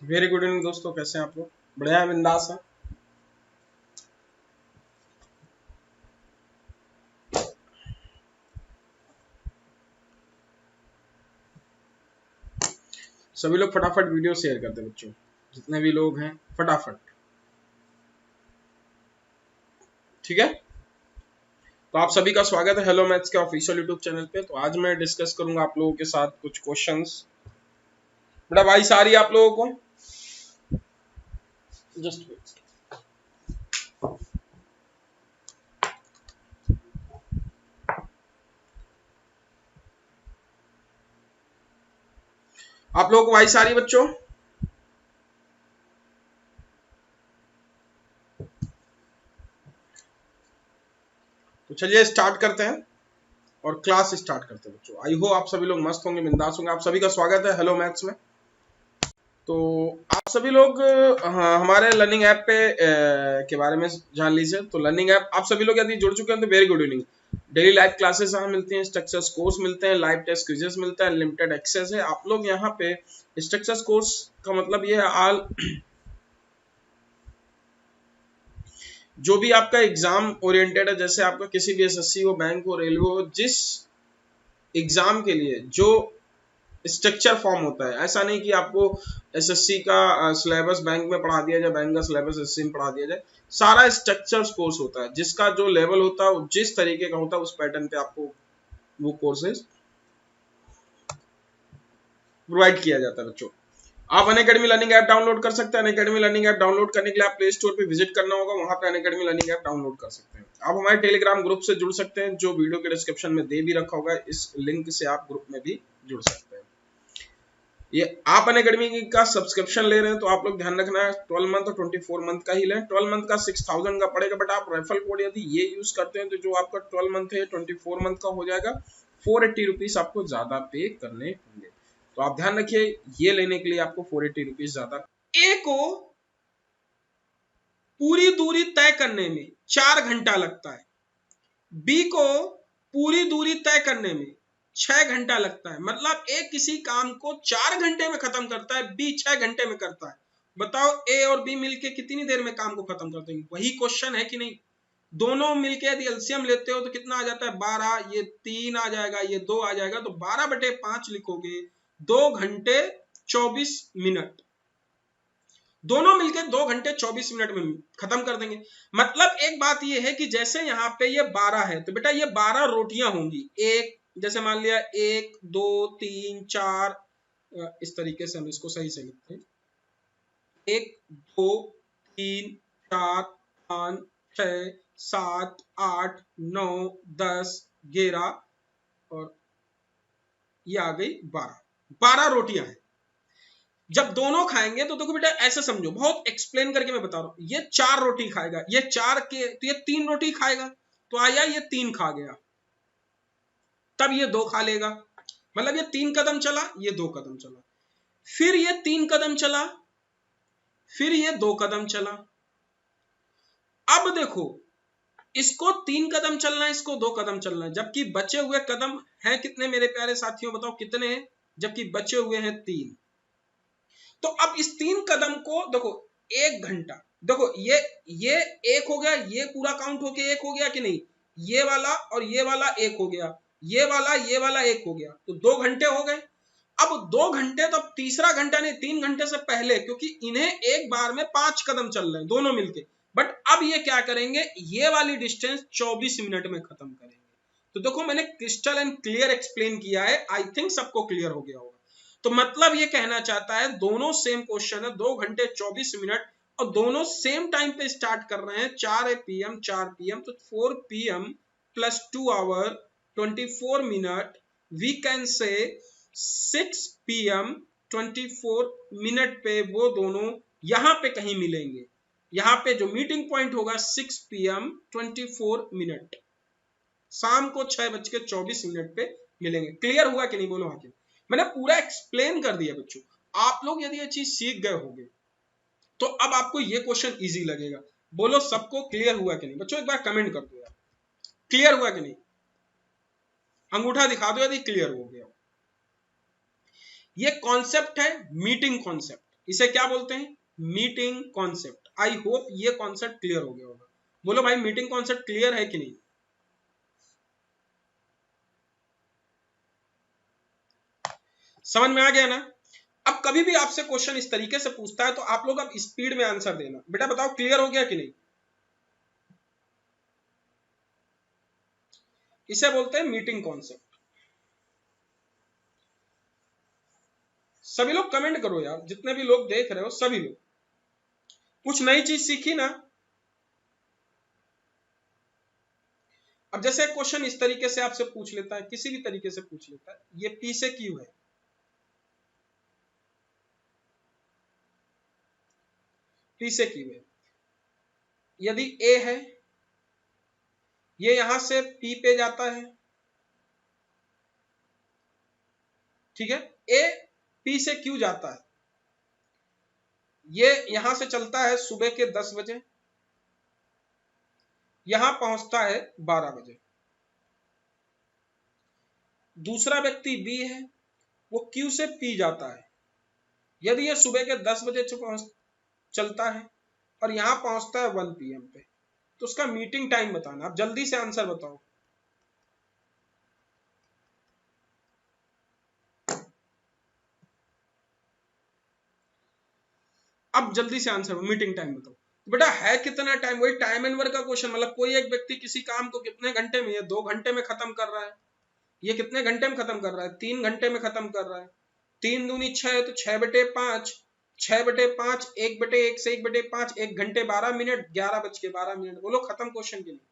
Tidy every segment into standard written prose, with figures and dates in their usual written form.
Very good evening दोस्तों, कैसे हैं आप लोग? बढ़िया, बिंदास है। सभी लोग फटाफट वीडियो शेयर करते हैं बच्चों, जितने भी लोग हैं फटाफट। ठीक है, तो आप सभी का स्वागत है हेलो मैथ्स के ऑफिशियल यूट्यूब चैनल पे। तो आज मैं डिस्कस करूंगा आप लोगों के साथ कुछ क्वेश्चंस। बेटा वॉइस आ रही है आप लोगों को? Just wait. आप लोगों को वॉइस आ रही है बच्चों? तो चलिए स्टार्ट करते हैं और क्लास स्टार्ट करते हैं बच्चों। आई होप आप सभी लोग मस्त होंगे, बिंदास होंगे। आप सभी का स्वागत है हेलो मैथ्स में। तो आप सभी लोग हाँ, हमारे लर्निंग ऐप पे के बारे में जान लीजिए। तो लर्निंग ऐप आप सभी लोग यदि जुड़ चुके हैं तो very good evening. Daily live classes यहाँ मिलती हैं, स्ट्रक्चर्स कोर्स मिलते हैं, लाइव टेस्ट क्विजेस मिलता है, लिमिटेड एक्सेस है। आप लोग यहाँ पे स्ट्रक्चर्स कोर्स का मतलब ये है ऑल जो भी आपका एग्जाम ओरिएंटेड है, जैसे आपका किसी भी एसएससी हो, बैंक हो, रेलवे हो, जिस एग्जाम के लिए जो स्ट्रक्चर फॉर्म होता है, ऐसा नहीं कि आपको एसएससी का सिलेबस बैंक में पढ़ा दिया जाए, बैंक का सिलेबस एसएससी में पढ़ा दिया जाए। सारा स्ट्रक्चर कोर्स होता है, जिसका जो लेवल होता है जिस तरीके का होता है उस पैटर्न पे आपको वो कोर्सेज प्रोवाइड किया जाता है बच्चों। आप अनअकैडमी लर्निंग ऐप डाउनलोड कर सकते हैं। अनअकैडमी लर्निंग ऐप डाउनलोड करने के लिए आप प्ले स्टोर पे विजिट करना होगा, वहां पे अनअकैडमी लर्निंग ऐप डाउनलोड कर सकते हैं। आप हमारे टेलीग्राम ग्रुप से जुड़ सकते हैं, जो वीडियो के डिस्क्रिप्शन में दे भी रखा होगा। इस लिंक से आप ग्रुप में भी जुड़ सकते हैं। ये आप अनअकैडमी का सब्सक्रिप्शन ले रहे हैं तो आप लोग ध्यान रखना है 12 मंथ और 24 मंथ का ही लें। 12 मंथ का 6000 का पड़ेगा, बट आप रेफरल कोड यदि ये यूज करते हैं तो जो आपका 12 मंथ है 24 मंथ का हो जाएगा 480 रुपीज आपको ज्यादा पे करने होंगे। तो आप ध्यान रखिए, ये लेने के लिए आपको 480 रुपीज ज्यादा। ए को पूरी दूरी तय करने में 4 घंटा लगता है, बी को पूरी दूरी तय करने में 6 घंटा लगता है। मतलब ए किसी काम को 4 घंटे में खत्म करता है, बी 6 घंटे में करता है। बताओ ए और बी मिलके कितनी देर में काम को खत्म करते हैं? वही क्वेश्चन है कि नहीं? दोनों मिलके यदि एलसीएम लेते हो तो कितना आ जाता है? 12, ये 3 आ जाएगा, ये 2 आ जाएगा, तो 12/5 लिखोगे, 2 घंटे 24 मिनट। दोनों मिलकर 2 घंटे 24 मिनट में खत्म कर देंगे। मतलब एक बात यह है कि जैसे यहाँ पे ये 12 है तो बेटा ये 12 रोटियां होंगी। एक जैसे मान लिया 1 2 3 4, इस तरीके से हम इसको सही से लिखते हैं। 1 2 3 4 5 6 7 8 9 10 11 और ये आ गई 12 रोटियां हैं। जब दोनों खाएंगे तो देखो बेटा ऐसे समझो, बहुत एक्सप्लेन करके मैं बता रहा हूं। ये 4 रोटी खाएगा, ये 4 के तो ये 3 रोटी खाएगा, तो आया ये 3 खा गया, तब ये 2 खा लेगा। मतलब ये 3 कदम चला, ये 2 कदम चला, फिर ये 3 कदम चला, फिर ये 2 कदम चला। अब देखो, इसको 3 कदम चलना है, इसको 2 कदम चलना है, जबकि बचे हुए कदम हैं कितने मेरे प्यारे साथियों? बताओ कितने हैं? जबकि बचे हुए हैं 3। तो अब इस 3 कदम को देखो, 1 घंटा, देखो ये एक हो गया, ये पूरा काउंट होके एक हो गया कि नहीं? ये वाला और ये वाला एक हो गया, ये वाला एक हो गया, तो 2 घंटे हो गए। अब 2 घंटे, तो अब तीसरा घंटा नहीं, 3 घंटे से पहले, क्योंकि इन्हें एक बार में 5 कदम चल रहे हैं दोनों मिलके। बट अब ये क्या करेंगे, ये वाली डिस्टेंस 24 मिनट में खत्म करेंगे। तो देखो मैंने क्रिस्टल एंड क्लियर एक्सप्लेन किया है, आई थिंक सबको क्लियर हो गया होगा। तो मतलब ये कहना चाहता है दोनों सेम क्वेश्चन है, 2 घंटे 24 मिनट, और दोनों सेम टाइम पे स्टार्ट कर रहे हैं, 4 PM 4 PM, तो 4 PM plus 2 hour 24 minute, we can say 6 PM 24 minute पे वो दोनों यहां पे कहीं मिलेंगे। यहां पे जो मीटिंग पॉइंट होगा 6 PM 24 मिनट, शाम को 6:24 पे मिलेंगे। क्लियर हुआ कि नहीं? बोलो हाँ। मैंने पूरा एक्सप्लेन कर दिया बच्चों। आप लोग यदि ये चीज सीख गए होंगे तो अब आपको ये क्वेश्चन इजी लगेगा। बोलो सबको क्लियर हुआ कि नहीं बच्चों? एक बार कमेंट कर दो यार, क्लियर हुआ कि नहीं? अंगूठा दिखा दो यदि क्लियर हो गया। ये कॉन्सेप्ट है मीटिंग कॉन्सेप्ट। इसे क्या बोलते हैं? Meeting concept. आई होप ये कॉन्सेप्ट क्लियर हो गया होगा। बोलो भाई, मीटिंग कॉन्सेप्ट क्लियर है कि नहीं? समझ में आ गया ना? अब कभी भी आपसे क्वेश्चन इस तरीके से पूछता है तो आप लोग अब स्पीड में आंसर देना। बेटा बताओ क्लियर हो गया कि नहीं? इसे बोलते हैं मीटिंग कॉन्सेप्ट। सभी लोग कमेंट करो यार, जितने भी लोग देख रहे हो सभी लोग। कुछ नई चीज सीखी ना? अब जैसे क्वेश्चन इस तरीके से आपसे पूछ लेता है, किसी भी तरीके से पूछ लेता है, ये पी से क्यू है, पी से क्यू है। यदि ए है, ये यहां से पी पे जाता है, ठीक है। ए पी से क्यू जाता है, ये यहां से चलता है सुबह के 10 बजे, यहां पहुंचता है 12 बजे। दूसरा व्यक्ति बी है, वो क्यू से पी जाता है, यदि ये सुबह के 10 बजे से पहुंच चलता है और यहां पहुंचता है 1 PM पे, तो उसका मीटिंग टाइम बताना। आप जल्दी से आंसर बताओ। अब जल्दी से आंसर, मीटिंग टाइम बताओ। तो बेटा है कितना टाइम, वही टाइम एंड वर्क का क्वेश्चन। मतलब कोई एक व्यक्ति किसी काम को कितने घंटे में, ये 2 घंटे में खत्म कर रहा है, ये कितने घंटे में खत्म कर रहा है, 3 घंटे में खत्म कर रहा है। 3 दूनी 6, तो 6/5, 6/5, 1/1 से 1/5, 1 घंटे 12 मिनट, 11:12। बोलो खत्म क्वेश्चन के लिए।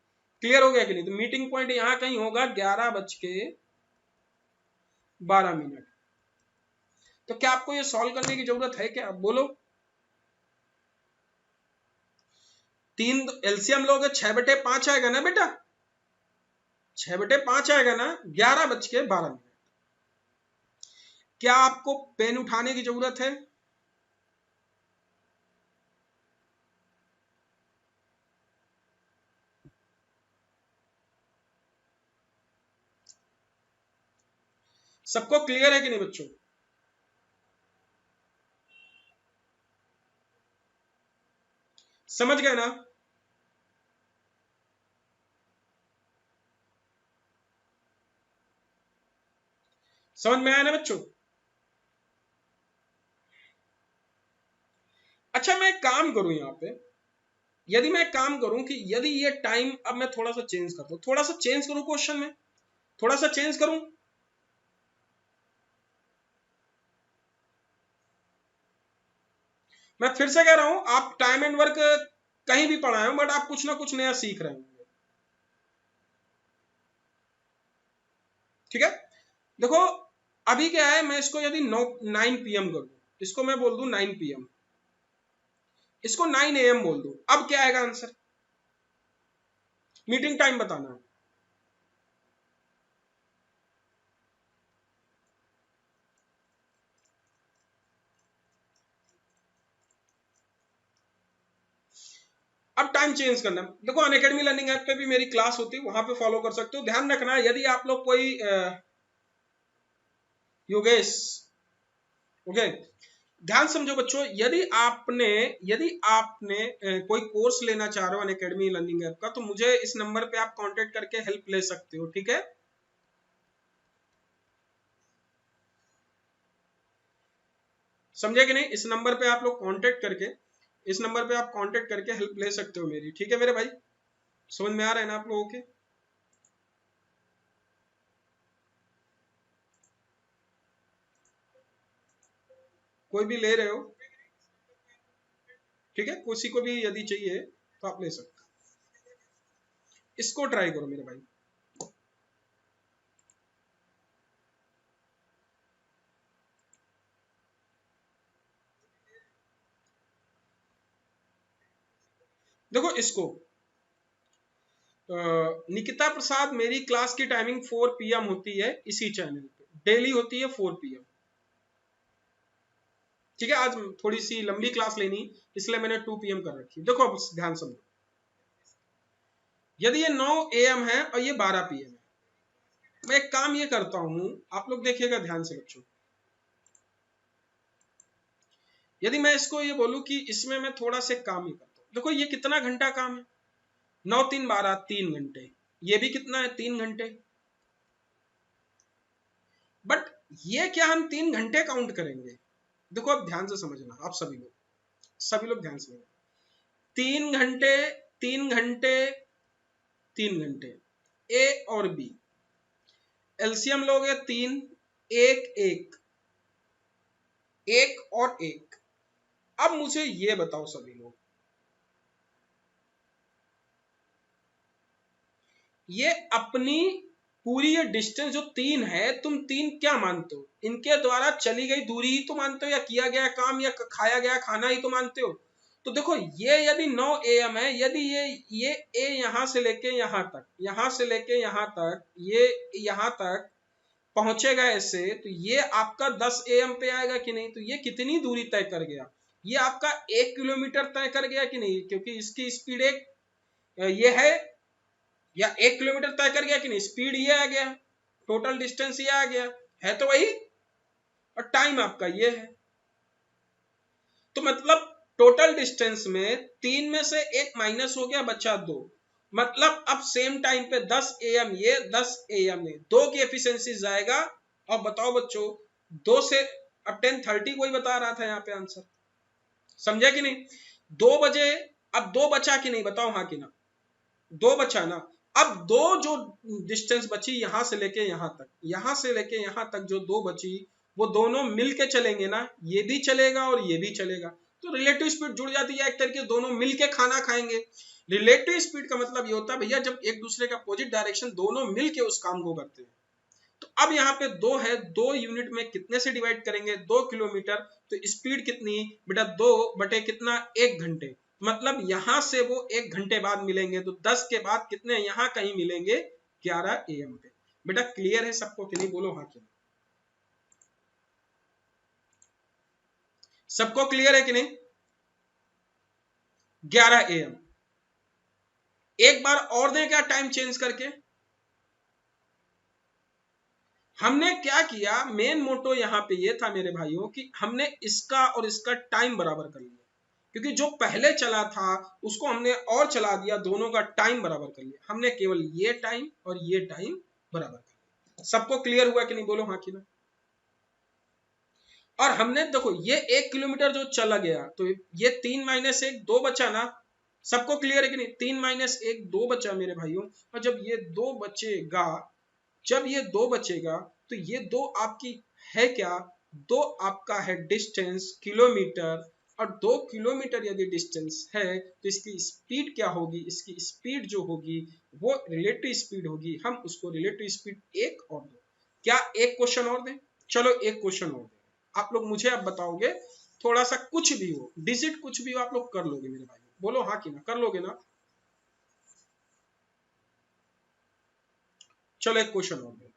क्लियर हो गया कि नहीं? तो मीटिंग पॉइंट यहां कहीं होगा 11:12। तो क्या आपको ये सॉल्व करने की जरूरत है क्या? बोलो। 3 एलसीएम लोगे 6/5 आएगा ना बेटा, 6/5 आएगा ना, 11:12। क्या आपको पेन उठाने की जरूरत है? सबको क्लियर है कि नहीं बच्चों? समझ गए ना? समझ में आया ना बच्चों? अच्छा मैं एक काम करूं यहां पे, यदि मैं एक काम करूं कि यदि ये टाइम, अब मैं थोड़ा सा चेंज कर दूं, थोड़ा सा चेंज करूं क्वेश्चन में, थोड़ा सा चेंज करूं। मैं फिर से कह रहा हूं, आप टाइम एंड वर्क कहीं भी पढ़ाए हो, बट आप कुछ ना कुछ नया सीख रहे होंगे। ठीक है, देखो अभी क्या है, मैं इसको यदि 9 PM कर दूं, इसको मैं बोल दूं 9 PM, इसको 9 AM बोल दूं, अब क्या आएगा आंसर? मीटिंग टाइम बताना है। अब टाइम चेंज करना। देखो अनअकैडमी लर्निंग ऐप पे भी मेरी क्लास होती है, वहां पे फॉलो कर सकते हो। ध्यान रखना, यदि आप लोग कोई योगेश, ओके, ध्यान समझो बच्चों, यदि आपने कोई कोर्स लेना चाह रहे हो अनअकैडमी लर्निंग ऐप का, तो मुझे इस नंबर पे आप कांटेक्ट करके हेल्प ले सकते हो। ठीक है, समझे कि नहीं? इस नंबर पे आप लोग कांटेक्ट करके, इस नंबर पे आप कांटेक्ट करके हेल्प ले सकते हो मेरी। ठीक है मेरे भाई, समझ में आ रहा है ना आप लोगों के? कोई भी ले रहे हो, ठीक है, किसी को भी यदि चाहिए तो आप ले सकते हो। इसको ट्राई करो मेरे भाई। देखो इसको, निकिता प्रसाद, मेरी क्लास की टाइमिंग 4 PM होती है इसी चैनल पे, डेली होती है 4 PM। ठीक है, आज थोड़ी सी लंबी क्लास लेनी, इसलिए मैंने 2 PM कर रखी। देखो अब ध्यान समझो, यदि ये 9 AM है और ये 12 PM है, मैं एक काम ये करता हूं, आप लोग देखिएगा ध्यान से बच्चों। यदि मैं इसको ये बोलूं कि इसमें मैं थोड़ा से काम ही करता हूँ, देखो ये कितना घंटा काम है, 9 3 12 3 घंटे, ये भी कितना है 3 घंटे। बट ये क्या हम 3 घंटे काउंट करेंगे? देखो अब ध्यान से समझना, आप सभी लोग ध्यान से, 3 घंटे 3 घंटे 3 घंटे, ए और बी एलसीएम लोगे 3, एक एक, एक और एक। अब मुझे ये बताओ सभी लोग, ये अपनी पूरी ये डिस्टेंस जो 3 है, तुम 3 क्या मानते हो? इनके द्वारा चली गई दूरी ही तो मानते हो, या किया गया काम या खाया गया खाना ही तो मानते हो? तो देखो ये यदि 9 AM है, यदि ये ए यहां से लेके यहां तक, यहां से लेके यहां तक, ये यहां तक पहुंचेगा ऐसे, तो ये आपका 10 AM पे आएगा कि नहीं? तो ये कितनी दूरी तय कर गया? ये आपका 1 किलोमीटर तय कर गया कि नहीं? क्योंकि इसकी स्पीड एक ये है, या 1 किलोमीटर तय कर गया कि नहीं? स्पीड ये आ गया, टोटल डिस्टेंस ये आ गया, है तो वही, और टाइम आपका ये है। तो मतलब टोटल डिस्टेंस में 3 में से एक माइनस हो गया, बचा 2। मतलब अब सेम टाइम पे 10 AM ये, 10 AM ये, 2 की एफिशिएंसी जाएगा। और बताओ बच्चों, 2 से अब 10:30 कोई बता रहा था यहाँ पे आंसर, समझा कि नहीं? 2 बजे, अब 2 बचा कि नहीं, बताओ हाँ कि ना? 2 बचा ना। अब 2 जो डिस्टेंस बची यहां से लेके यहां तक, यहां से लेके यहां तक जो 2 बची, वो दोनों मिल के चलेंगे ना, ये भी चलेगा और ये भी चलेगा, तो रिलेटिव स्पीड जुड़ जाती है एक तरीके, दोनों मिल के खाना खाएंगे। रिलेटिव स्पीड का मतलब ये होता है भैया, जब एक दूसरे का अपोजिट डायरेक्शन दोनों मिल के उस काम को करते हैं। तो अब यहाँ पे 2 है, 2 यूनिट में कितने से डिवाइड करेंगे? 2 किलोमीटर, तो स्पीड कितनी बेटा? 2 बटे कितना? 1 घंटे। मतलब यहां से वो 1 घंटे बाद मिलेंगे, तो 10 के बाद कितने यहां कहीं मिलेंगे? 11 AM पे। बेटा क्लियर है सबको कि नहीं? बोलो हाँ कि नहीं। सबको क्लियर है कि नहीं? 11 AM। एक बार और दें क्या टाइम चेंज करके? हमने क्या किया, मेन मोटो यहाँ पे ये था मेरे भाइयों कि हमने इसका और इसका टाइम बराबर कर लिया, क्योंकि जो पहले चला था उसको हमने और चला दिया, दोनों का टाइम बराबर कर लिया हमने, केवल ये टाइम और ये टाइम बराबर कर लिया। सबको क्लियर हुआ कि नहीं? बोलो हाँ कि ना। और हमने देखो ये 1 किलोमीटर जो चला गया, तो ये 3 माइनस 1 2 बचा ना। सबको क्लियर है कि नहीं? 3 माइनस 1 2 बचा मेरे भाइयों। और जब ये 2 बचेगा, जब ये 2 बचेगा, तो ये 2 आपकी है क्या? 2 आपका है डिस्टेंस, किलोमीटर। और 2 किलोमीटर यदि डिस्टेंस है, तो इसकी स्पीड क्या होगी? इसकी स्पीड जो होगी वो रिलेटिव स्पीड होगी। हम उसको रिलेटिव स्पीड 1 और 2, क्या एक क्वेश्चन और दें? चलो एक क्वेश्चन और दें। आप लोग मुझे अब बताओगे, थोड़ा सा कुछ भी हो, डिजिट कुछ भी हो, आप लोग कर लोगे मेरे भाई? बोलो हाँ कि ना, कर लोगे ना? चलो एक क्वेश्चन और दें।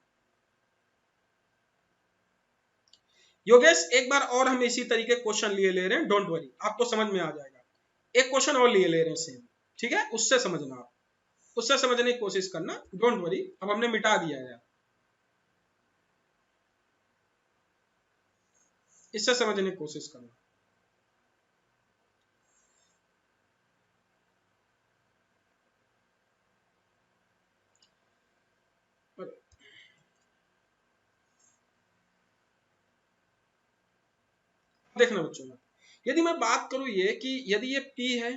योगेश एक बार और हम इसी तरीके क्वेश्चन लिए ले रहे हैं, डोंट वरी, आपको समझ में आ जाएगा। एक क्वेश्चन और लिए ले रहे हैं सेम, ठीक है? उससे समझना, आप उससे समझने की कोशिश करना, डोंट वरी। अब हमने मिटा दिया है यार, इससे समझने की कोशिश करना। देखना बच्चों में, यदि मैं बात करूं ये कि यदि ये P है,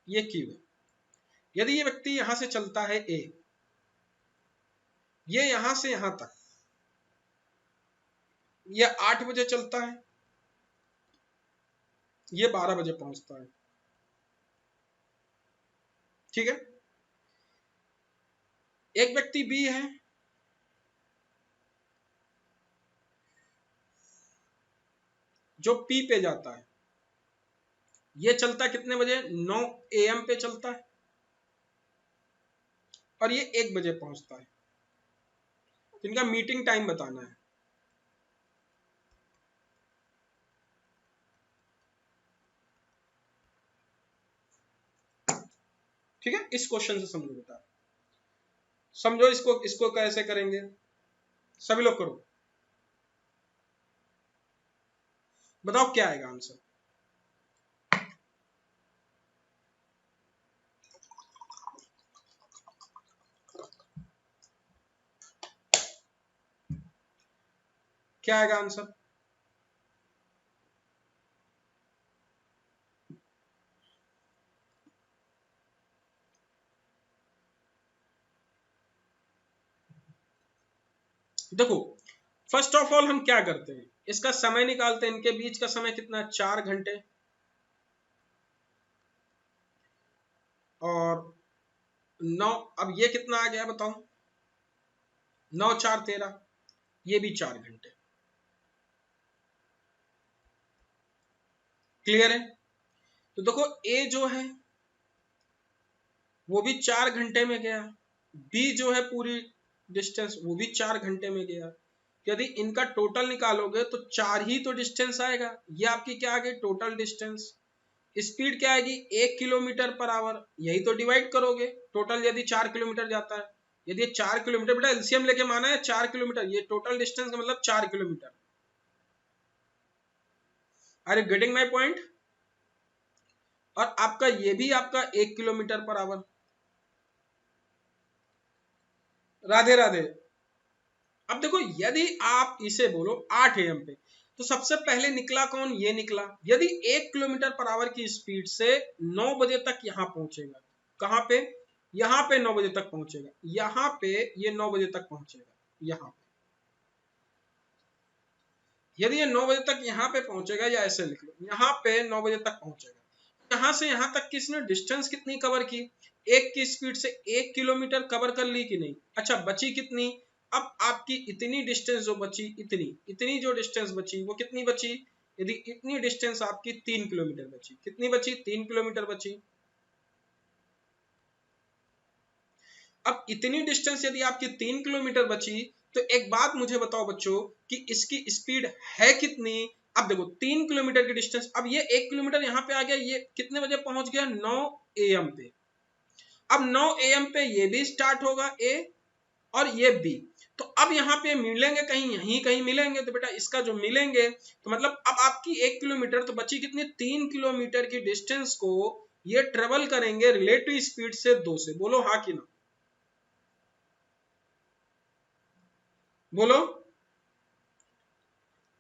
ये Q है, यदि ये व्यक्ति यहां से चलता है A, ये यहां से यहां तक, ये 8 बजे चलता है, ये 12 बजे पहुंचता है, ठीक है? एक व्यक्ति B है, जो P पे जाता है, ये चलता है कितने बजे? 9 AM पे चलता है, और ये 1 बजे पहुंचता है। इनका मीटिंग टाइम बताना है, ठीक है? इस क्वेश्चन से समझो बेटा, समझो इसको, इसको कैसे करेंगे? सभी लोग करो, बताओ क्या आएगा आंसर। क्या आएगा आंसर? देखो, फर्स्ट ऑफ ऑल हम क्या करते हैं, इसका समय निकालते हैं। इनके बीच का समय कितना है? 4 घंटे। और 9, अब ये कितना आ गया बताओ? 9 4 13, ये भी 4 घंटे। क्लियर है? तो देखो ए जो है वो भी 4 घंटे में गया, बी जो है पूरी डिस्टेंस वो भी 4 घंटे में गया। यदि इनका टोटल निकालोगे तो 4 ही तो डिस्टेंस आएगा। ये आपकी क्या आ गई? Total distance. स्पीड क्या आएगी? 1 किलोमीटर पर आवर। यही तो डिवाइड करोगे, टोटल यदि 4 किलोमीटर जाता है, यदि 4 किलोमीटर, बेटा एलसीएम लेके माना है 4 किलोमीटर, ये टोटल डिस्टेंस का मतलब 4 kilometre. Are you getting my point? और आपका ये भी आपका 1 kilometre per hour. Radhe Radhe. अब देखो, यदि आप इसे बोलो 8 AM पे, तो सबसे पहले निकला कौन? ये निकला। यदि 1 किलोमीटर पर आवर की स्पीड से 9 बजे तक यहां पहुंचेगा, कहां पे? यहां पे 9 बजे तक पहुंचेगा, यहां पे ये 9 बजे तक पहुंचेगा, यहां पे। यदि ये 9 बजे तक यहां पे पहुंचेगा, या ऐसे लिख लो, यहां पे 9 बजे तक पहुंचेगा। यहां से यहां तक किसने डिस्टेंस कितनी कवर की? एक की स्पीड से 1 किलोमीटर कवर कर ली कि नहीं? अच्छा, बची कितनी? अब आपकी इतनी डिस्टेंस जो बची, इतनी इतनी जो डिस्टेंस बची वो कितनी बची? यदि इतनी डिस्टेंस आपकी 3 किलोमीटर बची, कितनी बची? 3 किलोमीटर बची। अब इतनी डिस्टेंस यदि आपकी 3 किलोमीटर बची, तो एक बात मुझे बताओ बच्चों कि इसकी स्पीड है कितनी? अब देखो 3 किलोमीटर की डिस्टेंस, अब ये 1 किलोमीटर यहां पे आ गया, ये कितने बजे पहुंच गया? 9 AM पे। अब 9 AM पे ये भी स्टार्ट होगा ए, और ये बी। तो अब यहाँ पे मिलेंगे कहीं, यहीं कहीं मिलेंगे। तो बेटा इसका जो मिलेंगे, तो मतलब अब आपकी 1 किलोमीटर तो बची कितनी? 3 किलोमीटर की डिस्टेंस को ये ट्रेवल करेंगे रिलेटिव स्पीड से 2 से। बोलो हाँ कि ना? बोलो,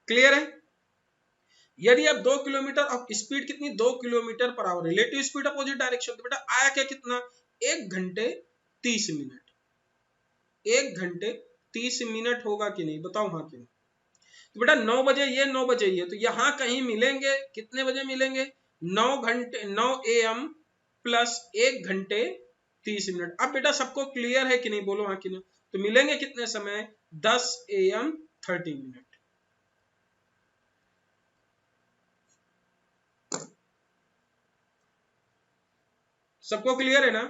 क्लियर है? यदि आप 2 किलोमीटर, अब स्पीड कितनी? 2 kilometre per hour, relative speed opposite direction. तो बेटा आया क्या कितना? 1 घंटे 30 मिनट। 1 घंटे 30 मिनट होगा कि नहीं? बताओ हाँ कि नहीं? तो बेटा 9 बजे ये, 9 बजे ये, तो यहां कहीं मिलेंगे। कितने बजे मिलेंगे? 9 घंटे 9 AM प्लस 1 घंटे 30 मिनट। अब बेटा सबको क्लियर है कि नहीं? बोलो हाँ कि नहीं? तो मिलेंगे कितने समय? 10 AM 30 मिनट। सबको क्लियर है ना?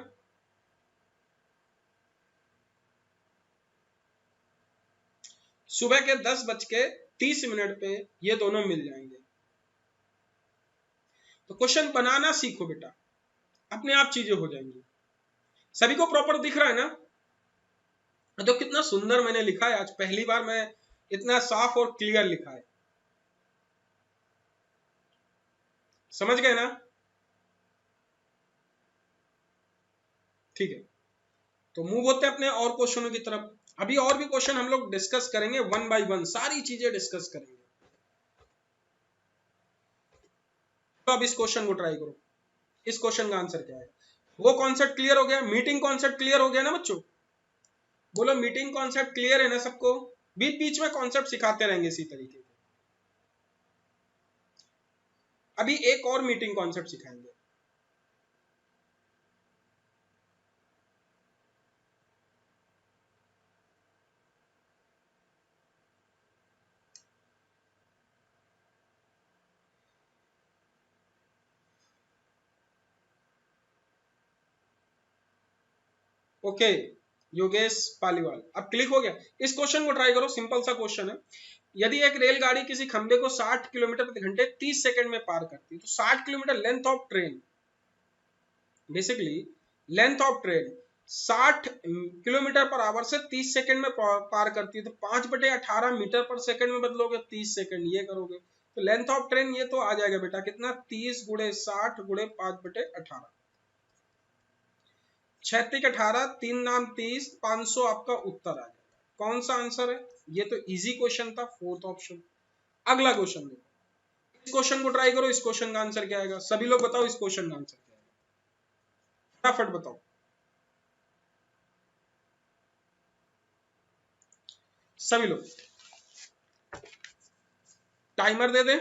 सुबह के 10:30 पे ये दोनों मिल जाएंगे। तो क्वेश्चन बनाना सीखो बेटा, अपने आप चीजें हो जाएंगी। सभी को प्रॉपर दिख रहा है ना? तो कितना सुंदर मैंने लिखा है, आज पहली बार मैं इतना साफ और क्लियर लिखा है। समझ गए ना? ठीक है, तो मूव होते हैं अपने और क्वेश्चनों की तरफ। अभी और भी क्वेश्चन हम लोग डिस्कस करेंगे, 1 by 1 सारी चीजें डिस्कस करेंगे। तो अब इस क्वेश्चन को ट्राई करो। इस क्वेश्चन का आंसर क्या है? वो कॉन्सेप्ट क्लियर हो गया? मीटिंग कॉन्सेप्ट क्लियर हो गया ना बच्चों? बोलो मीटिंग कॉन्सेप्ट क्लियर है ना सबको? बीच बीच में कॉन्सेप्ट सिखाते रहेंगे इसी तरीके के। अभी एक और मीटिंग कॉन्सेप्ट सिखाएंगे। ओके, योगेश पालीवाल, अब क्लिक हो गया? इस क्वेश्चन को ट्राई करो, सिंपल सा क्वेश्चन है। यदि एक रेलगाड़ी किसी खंबे को 60 किलोमीटर प्रति घंटे 30 सेकंड में पार करती है, तो 60 kilometre length of train, basically length of train 60 kilometre per hour से 30 सेकंड में पार करती है, तो 5/18 मीटर पर सेकंड में बदलोगे 30 सेकंड, ये करोगे तो लेंथ ऑफ ट्रेन ये तो आ जाएगा बेटा कितना, 30 गुणे 60 गुणे 5/18, 36/18, 3 नाम 30, 500 आपका उत्तर आ जाएगा। कौन सा आंसर है? ये तो इजी क्वेश्चन था, फोर्थ ऑप्शन। अगला क्वेश्चन देखो, इस क्वेश्चन को ट्राई करो, इस क्वेश्चन का आंसर क्या आएगा? सभी लोग बताओ इस क्वेश्चन का आंसर क्या आएगा, फटाफट बताओ सभी लोग। टाइमर दे दे,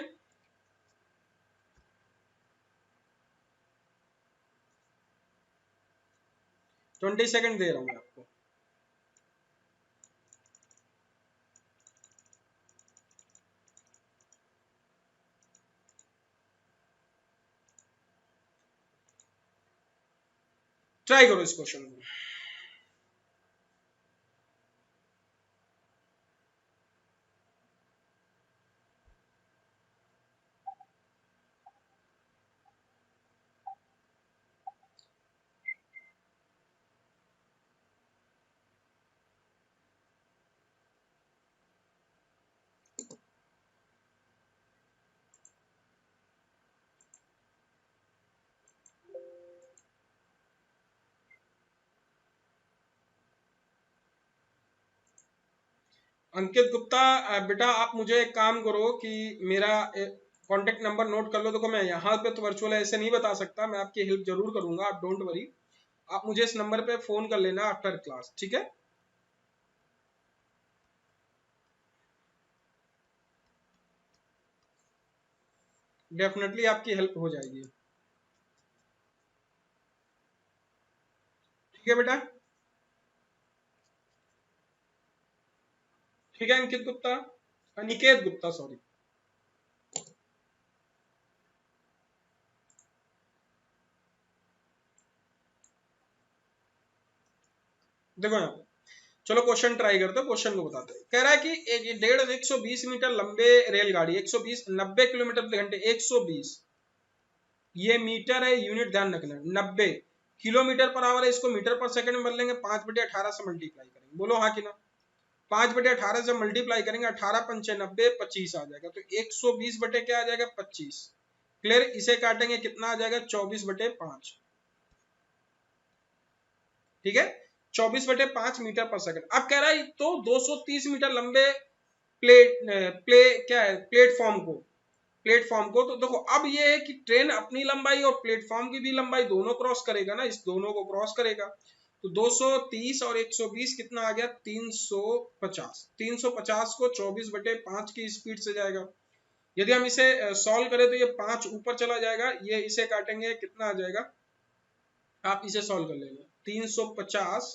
20 सेकंड दे रहा हूं मैं आपको। ट्राई करो इस क्वेश्चन को। अंकित गुप्ता, बेटा आप मुझे एक काम करो कि मेरा कांटेक्ट नंबर नोट कर लो। देखो मैं यहाँ पे तो वर्चुअल ऐसे नहीं बता सकता, मैं आपकी हेल्प जरूर करूंगा, आप डोंट वरी। आप मुझे इस नंबर पे फोन कर लेना आफ्टर क्लास, ठीक है? डेफिनेटली आपकी हेल्प हो जाएगी। ठीक है बेटा, ठीक है अंकित गुप्ता, अनिकेत गुप्ता सॉरी। देखो यहाँ पे, चलो क्वेश्चन ट्राई करते हैं, क्वेश्चन को बताते हैं। कह रहा है कि एक 150 मीटर लंबे रेलगाड़ी 120 90 किलोमीटर प्रति घंटे 120, ये मीटर है, यूनिट ध्यान रखना, 90 किलोमीटर पर आवर है, इसको मीटर पर सेकंड में बदलेंगे, 5/18 से मल्टीप्लाई करेंगे, बोलो हाँ कि ना? 5/18 से मल्टीप्लाई करेंगे, 18×5 = 25 आ जाएगा, तो 120 बटे क्या आ जाएगा, 25। क्लियर? इसे काटेंगे कितना आ जाएगा, 24/5। ठीक है, 24/5 मीटर पर सेकंड। अब कह रहा है तो 230 मीटर लंबे क्या है, प्लेटफॉर्म को तो देखो अब ये है कि ट्रेन अपनी लंबाई और प्लेटफॉर्म की भी लंबाई दोनों क्रॉस करेगा ना, इस दोनों को क्रॉस करेगा, तो 230 और 120 कितना आ गया, 350। 350 को 24/5 की स्पीड से जाएगा। यदि हम इसे सॉल्व करें तो ये 5 ऊपर चला जाएगा, ये इसे काटेंगे कितना आ जाएगा, आप इसे सॉल्व कर लेंगे, 350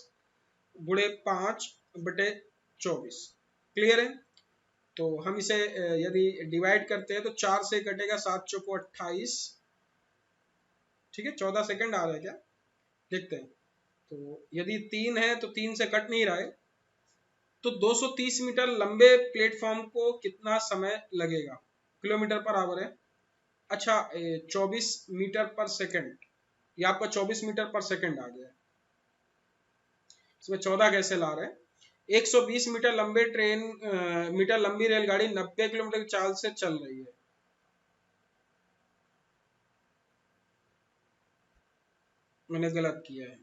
गुणे 5/24। क्लियर है? तो हम इसे यदि डिवाइड करते हैं तो 4 से कटेगा, 7 चौको 28, ठीक है, 14 सेकंड आ रहा है क्या, देखते हैं। तो यदि 3 है तो 3 से कट नहीं रहा है, तो 230 मीटर लंबे प्लेटफॉर्म को कितना समय लगेगा, किलोमीटर पर आवर है। अच्छा 24 मीटर पर सेकंड, ये आपका 24 मीटर पर सेकंड आ गया, इसमें 14 कैसे ला रहे हैं? 120 मीटर लंबे मीटर लंबी रेलगाड़ी 90 किलोमीटर की चाल से चल रही है। मैंने गलत किया है,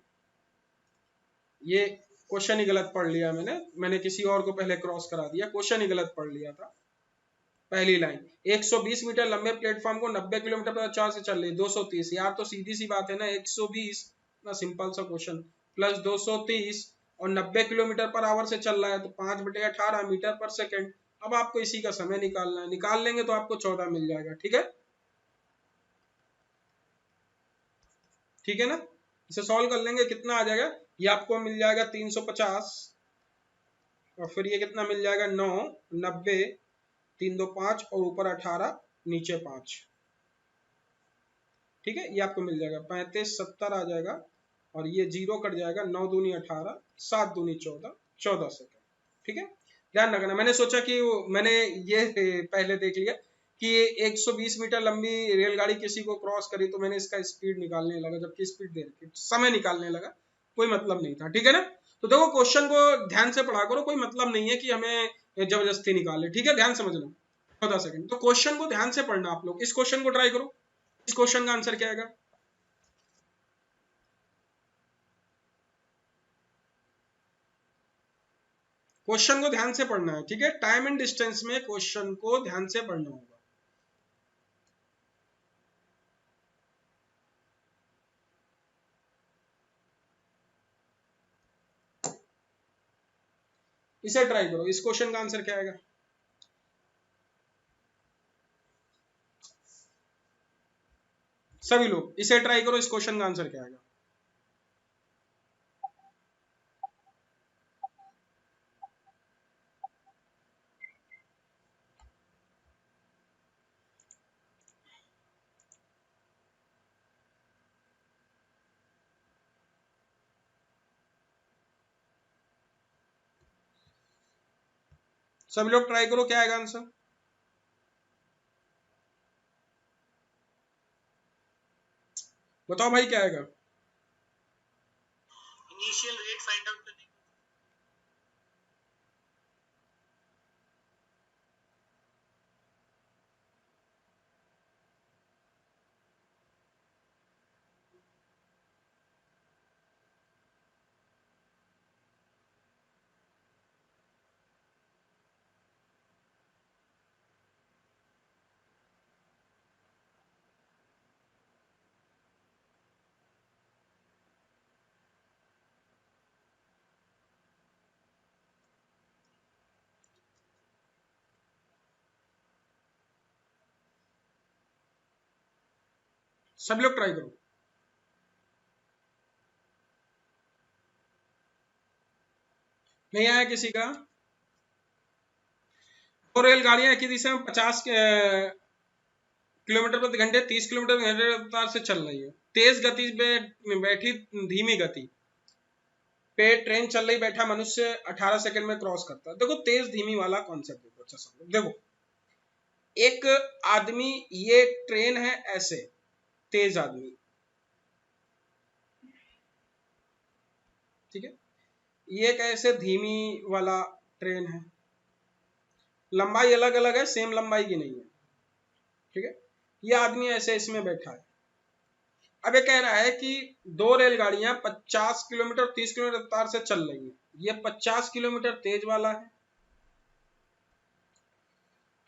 ये क्वेश्चन ही गलत पढ़ लिया मैंने किसी और को पहले क्रॉस करा दिया, क्वेश्चन ही गलत पढ़ लिया था। पहली लाइन, 120 मीटर लंबे प्लेटफॉर्म को 90 किलोमीटर पर चाल से चल रही है, 230, यार तो सीधी सी बात है ना, 120 ना, सिंपल सा क्वेश्चन, प्लस 230 और 90 किलोमीटर पर आवर से चल रहा है, तो 5/18 मीटर पर सेकंड। अब आपको इसी का समय निकालना है, निकाल लेंगे तो आपको 14 मिल जाएगा, ठीक है? ठीक है ना, इसे सॉल्व कर लेंगे, कितना आ जाएगा, ये आपको मिल जाएगा 350, और फिर ये कितना मिल जाएगा, 9, 90, 3 2 5 और ऊपर 18 नीचे 5, ठीक है, ये आपको मिल जाएगा 35 70 आ जाएगा, और ये जीरो कट जाएगा, 9 दूनी 18, 7 दूनी 14, 14 सेकंड। ठीक है, ध्यान रखना, मैंने सोचा कि मैंने ये पहले देख लिया कि 120 मीटर लंबी रेलगाड़ी किसी को क्रॉस करी, तो मैंने इसका स्पीड निकालने लगा, जबकि स्पीड दे रखी, समय निकालने लगा, कोई मतलब नहीं था, ठीक है ना। तो देखो क्वेश्चन को ध्यान से पढ़ा करो, कोई मतलब नहीं है कि हमें जबरदस्ती निकाले, ठीक है, ध्यान समझ लो। 14 सेकंड, तो क्वेश्चन को ध्यान से पढ़ना आप लोग। इस क्वेश्चन को ट्राई करो, इस क्वेश्चन का आंसर क्या आएगा। क्वेश्चन को ध्यान से पढ़ना है, ठीक है, टाइम एंड डिस्टेंस में क्वेश्चन को ध्यान से पढ़ना होगा। इसे ट्राई करो, इस क्वेश्चन का आंसर क्या आएगा। सभी लोग इसे ट्राई करो, इस क्वेश्चन का आंसर क्या आएगा। सभी लोग ट्राई करो, क्या आएगा आंसर। बताओ भाई क्या आएगा। इनिशियल रेट फाइंड आउट करने। सभी लोग ट्राई करो। नहीं आया किसी का। दो रेलगाड़ियां एक ही दिशा में 50 किलोमीटर प्रति घंटे 30 किलोमीटर प्रति घंटे रफ्तार से चल रही है। तेज गति पे बैठी धीमी गति पे ट्रेन चल रही, बैठा मनुष्य 18 सेकंड में क्रॉस करता है। देखो तेज धीमी वाला कॉन्सेप्ट देखो, अच्छा समझो। देखो एक आदमी, ये ट्रेन है ऐसे, तेज आदमी, ठीक है, ये एक ऐसे धीमी वाला ट्रेन है। लंबाई अलग अलग है, सेम लंबाई की नहीं है, ठीक है। ये आदमी ऐसे इसमें बैठा है। अब ये कह रहा है कि दो रेलगाड़ियां 50 किलोमीटर 30 किलोमीटर रफ्तार से चल रही हैं। ये 50 किलोमीटर तेज वाला है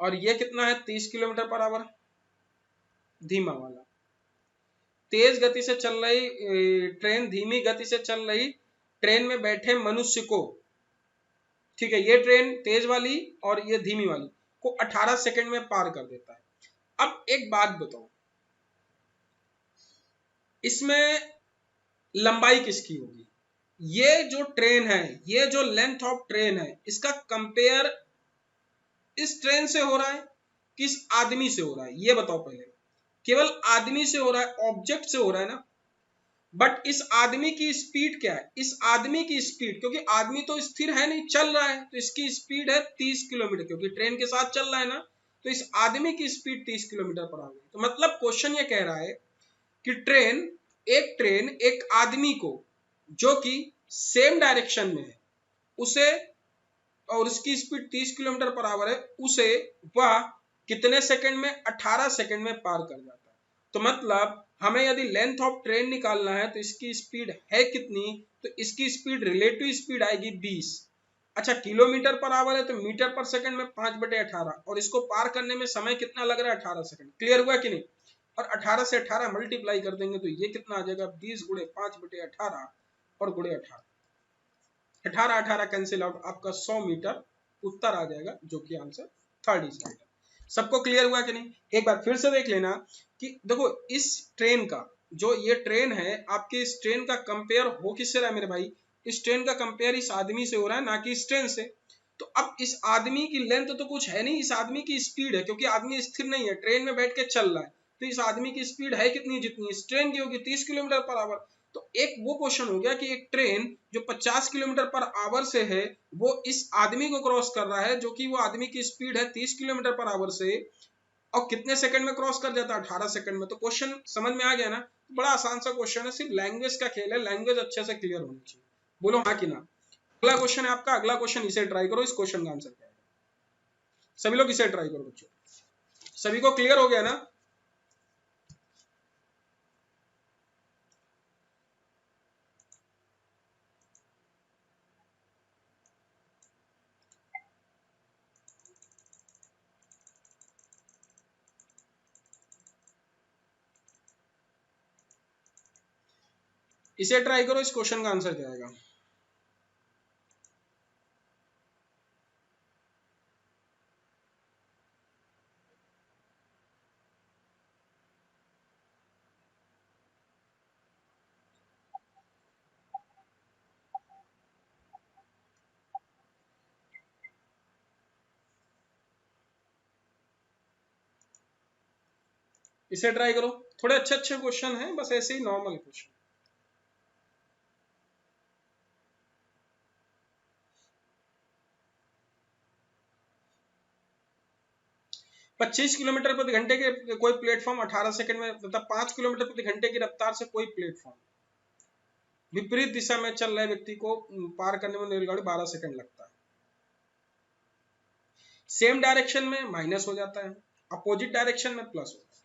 और ये कितना है 30 किलोमीटर पर आवर धीमा वाला। तेज गति से चल रही ट्रेन धीमी गति से चल रही ट्रेन में बैठे मनुष्य को, ठीक है, ये ट्रेन तेज वाली और ये धीमी वाली को 18 सेकंड में पार कर देता है। अब एक बात बताओ, इसमें लंबाई किसकी होगी। ये जो ट्रेन है, ये जो लेंथ ऑफ ट्रेन है, इसका कंपेयर इस ट्रेन से हो रहा है, किस आदमी से हो रहा है, ये बताओ पहले। केवल आदमी से हो रहा है, ऑब्जेक्ट से हो रहा है ना। बट इस आदमी की स्पीड क्या है, इस आदमी की स्पीड, क्योंकि आदमी तो स्थिर है नहीं, चल रहा है, तो इसकी स्पीड है 30 किलोमीटर, क्योंकि ट्रेन के साथ चल रहा है ना। तो इस आदमी की स्पीड 30 किलोमीटर पर आवर। तो मतलब क्वेश्चन ये कह रहा है कि ट्रेन एक आदमी को, जो कि सेम डायरेक्शन में है, उसे, और उसकी स्पीड 30 किलोमीटर पर आवर है, उसे वह कितने सेकंड में, 18 सेकंड में पार कर जाता है। तो मतलब हमें यदि लेंथ ऑफ ट्रेन निकालना है तो इसकी स्पीड है कितनी, तो इसकी स्पीड रिलेटिव स्पीड आएगी 20। अच्छा किलोमीटर पर आवर है तो मीटर पर सेकंड में 5/18, और इसको पार करने में समय कितना लग रहा है, 18 सेकंड। क्लियर हुआ कि नहीं। और 18 से 18 मल्टीप्लाई कर देंगे तो ये कितना आ जाएगा, 20 गुणे 5/18 और गुणे 18, 18 कैंसिल आउट, आपका 100 मीटर उत्तर आ जाएगा, जो कि आंसर थर्ड इज राइट। सबको क्लियर हुआ कि नहीं। एक बार फिर से देख लेना कि देखो इस ट्रेन का, जो ये ट्रेन है आपके, इस ट्रेन का कंपेयर हो किससे रहा है मेरे भाई, इस ट्रेन का कंपेयर इस आदमी से हो रहा है, ना कि इस ट्रेन से। तो अब इस आदमी की लेंथ तो कुछ है नहीं, इस आदमी की स्पीड है, क्योंकि आदमी स्थिर नहीं है, ट्रेन में बैठ के चल रहा है। तो इस आदमी की स्पीड है कितनी, जितनी इस ट्रेन की होगी, 30 किलोमीटर पर आवर। तो एक वो क्वेश्चन हो गया कि एक ट्रेन जो 50 किलोमीटर पर आवर से है, वो इस आदमी को क्रॉस कर रहा है, जो कि वो आदमी की स्पीड है 30 किलोमीटर पर आवर से, और कितने सेकंड में क्रॉस कर जाता है? 18 सेकंड में। तो क्वेश्चन समझ में आ गया ना? बड़ा आसान सा क्वेश्चन है, सिर्फ लैंग्वेज का खेल है, लैंग्वेज अच्छे से क्लियर होनी चाहिए। बोलो हाँ कि ना? अगला क्वेश्चन है आपका, अगला क्वेश्चन इसे ट्राई करो, इस क्वेश्चन का आंसर क्या है? सभी लोग इसे ट्राई करो बच्चों। सभी को क्लियर हो गया ना? इसे ट्राई करो, इस क्वेश्चन का आंसर क्या आएगा? इसे ट्राई करो, थोड़े अच्छे अच्छे क्वेश्चन हैं, बस ऐसे ही नॉर्मल क्वेश्चन। 25 किलोमीटर प्रति घंटे के कोई प्लेटफॉर्म 18 सेकंड में, मतलब 5 किलोमीटर प्रति घंटे की रफ्तार से कोई प्लेटफॉर्म विपरीत दिशा में चल रहे व्यक्ति को पार करने में रेलगाड़ी 12 सेकंड लगता है। सेम डायरेक्शन में माइनस हो जाता है, अपोजिट डायरेक्शन में प्लस हो जाता है।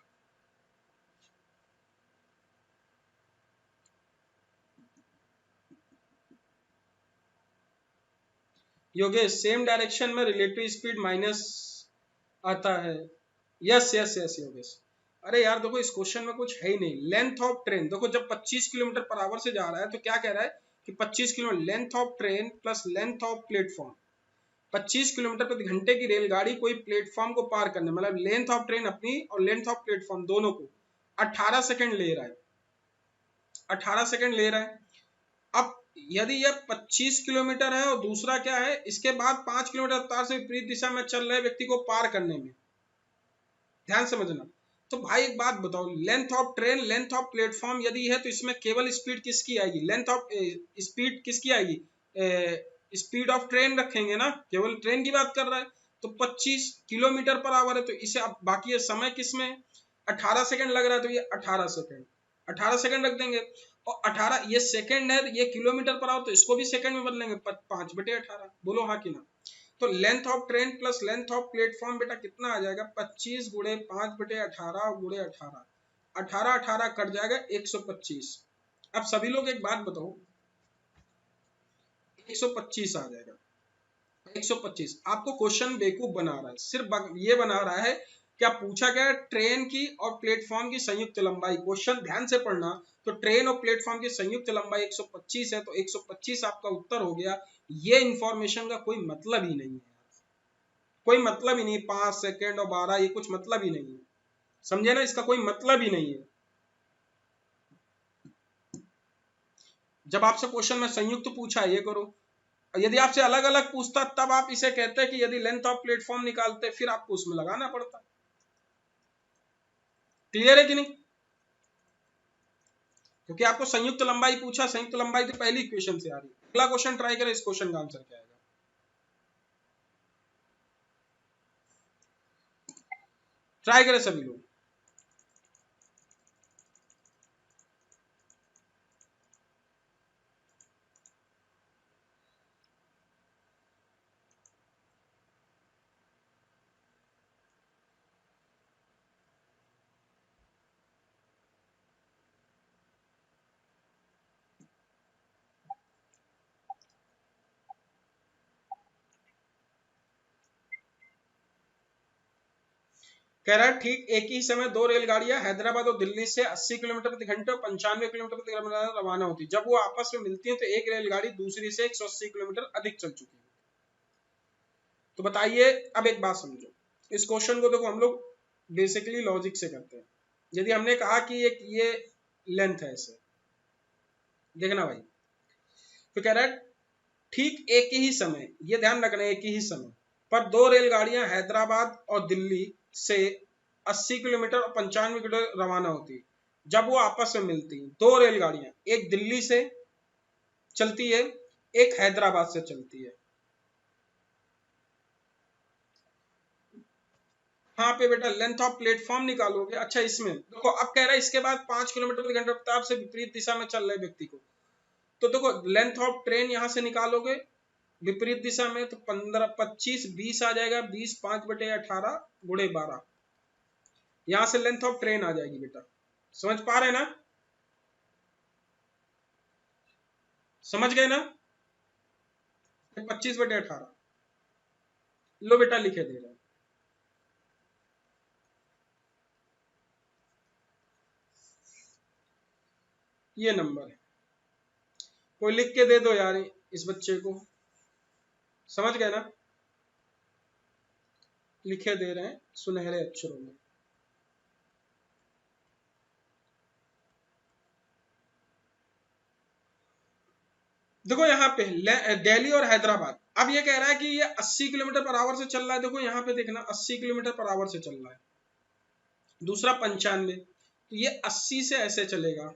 योगेश, सेम डायरेक्शन में रिलेटिव स्पीड माइनस आता है। Yes yes yes Yogesh. अरे यार देखो, इस क्वेश्चन में कुछ है ही नहीं। लेंथ ऑफ ट्रेन देखो, जब 25 किलोमीटर पर आवर से जा रहा है तो क्या कह रहा है कि 25 kilometre length of train plus length of platform. 25 kilometre प्रति घंटे की रेलगाड़ी कोई प्लेटफॉर्म को पार करने, मतलब लेंथ ऑफ ट्रेन अपनी और लेंथ ऑफ प्लेटफॉर्म दोनों को 18 सेकंड ले रहा है। 18 सेकंड ले रहा है। अब यदि यह 25 किलोमीटर है और दूसरा क्या है, इसके बाद 5 किलोमीटर रफ्तार से विपरीत दिशा में चल रहे व्यक्ति को पार करने में, ध्यान समझना। तो भाई एक बात बताओ, length of train length of platform यदि है तो इसमें केवल स्पीड किसकी आएगी? लेंथ ऑफ स्पीड किसकी आएगी? स्पीड ऑफ ट्रेन रखेंगे ना, केवल ट्रेन की बात कर रहा है। तो 25 किलोमीटर पर आवर है, तो इसे अब बाकी ये समय किसमें 18 सेकंड लग रहा है, तो ये 18 सेकंड 18 सेकंड रख देंगे। और 18 ये सेकंड है, ये किलोमीटर पर आओ तो इसको भी सेकंड में बदलेंगे, 5/18। बोलो हाँ कि ना? तो length of train plus length of platform बेटा कितना आ जाएगा? 25 गुणे 5/18 गुणे 18, 18 18 कट जाएगा 125। अब सभी लोग एक बात बताओ, 125 आ जाएगा। 125 आपको क्वेश्चन बेवकूफ बना रहा है, सिर्फ ये बना रहा है। क्या पूछा गया? ट्रेन की और प्लेटफॉर्म की संयुक्त लंबाई। क्वेश्चन ध्यान से पढ़ना। तो ट्रेन और प्लेटफॉर्म की संयुक्त लंबाई 125 है, तो 125 आपका उत्तर हो गया। ये इंफॉर्मेशन का कोई मतलब ही नहीं है, कोई मतलब ही नहीं। 5 सेकंड और 12 ये कुछ मतलब ही नहीं है, समझे ना? इसका कोई मतलब ही नहीं है। जब आपसे क्वेश्चन में संयुक्त पूछा ये करो, यदि आपसे अलग अलग पूछता तब आप इसे कहते कि यदि लेंथ ऑफ प्लेटफॉर्म निकालते, फिर आपको उसमें लगाना पड़ता। क्लियर है कि नहीं? क्योंकि आपको संयुक्त लंबाई पूछा, संयुक्त लंबाई तो पहली इक्वेशन से आ रही है। अगला क्वेश्चन ट्राई करें, इस क्वेश्चन का आंसर क्या आएगा? ट्राई करें सभी लोग। कह रहा है ठीक एक ही समय दो रेलगाड़ियां हैदराबाद और दिल्ली से 80 किलोमीटर प्रति घंटे और 95 किलोमीटर प्रति घंटे रवाना होती। जब वो आपस में मिलती है तो एक रेलगाड़ी दूसरी से 180 किलोमीटर अधिक चल चुकी है। तो बताइए, अब एक बात समझो, इस क्वेश्चन को देखो हम लोग बेसिकली लॉजिक से करते हैं। यदि हमने कहा कि एक ये लेंथ है, ऐसे देखना भाई, तो कह रहा है ठीक एक ही समय, ये ध्यान रखना, एक ही समय पर दो रेलगाड़ियां हैदराबाद और दिल्ली से 80 किलोमीटर और 95 किलोमीटर रवाना होती। जब वो आपस में मिलती, दो रेलगाड़ियां, एक दिल्ली से चलती है, एक हैदराबाद से चलती है। यहाँ पे बेटा लेंथ ऑफ प्लेटफॉर्म निकालोगे। अच्छा इसमें देखो अब कह रहा है इसके बाद 5 किलोमीटर प्रति घंटा रफ्तार से विपरीत दिशा में चल रहे व्यक्ति को, तो देखो लेंथ ऑफ ट्रेन यहाँ से निकालोगे विपरीत दिशा में, तो 15 25 20 आ जाएगा, 20 5/18 गुणे 12, यहां से लेंथ ऑफ ट्रेन आ जाएगी बेटा। समझ पा रहे ना, समझ गए ना, 25/18 लो बेटा लिखे दे रहा है। ये नंबर है, कोई लिख के दे दो यार इस बच्चे को, समझ गए ना, लिखे दे रहे हैं सुनहरे अक्षरों में। देखो यहाँ पे दिल्ली और हैदराबाद, अब ये कह रहा है कि ये 80 किलोमीटर पर आवर से चल रहा है। देखो यहाँ पे देखना 80 किलोमीटर पर आवर से चल रहा है, दूसरा 95, तो ये 80 से ऐसे चलेगा,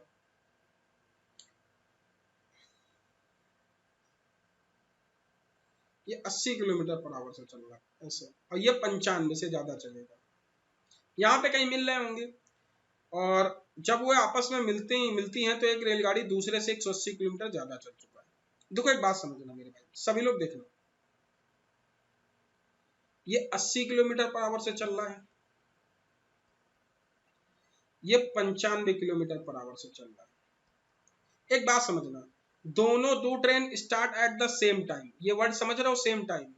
ये 80 किलोमीटर पर आवर से चल रहा है ऐसे, और ये 95 से ज्यादा चलेगा। यहाँ पे कहीं मिल रहे होंगे, और जब वो आपस में मिलती हैं तो एक रेलगाड़ी दूसरे से 180 किलोमीटर ज्यादा चल चुका है। देखो एक बात समझना मेरे भाई, सभी लोग देखना, ये 80 किलोमीटर पर आवर से चल रहा है, ये 95 किलोमीटर पर आवर से चल रहा है। एक बात समझना, दोनों दो train start at the same time, ये वर्ड समझ रहे हो, सेम टाइम,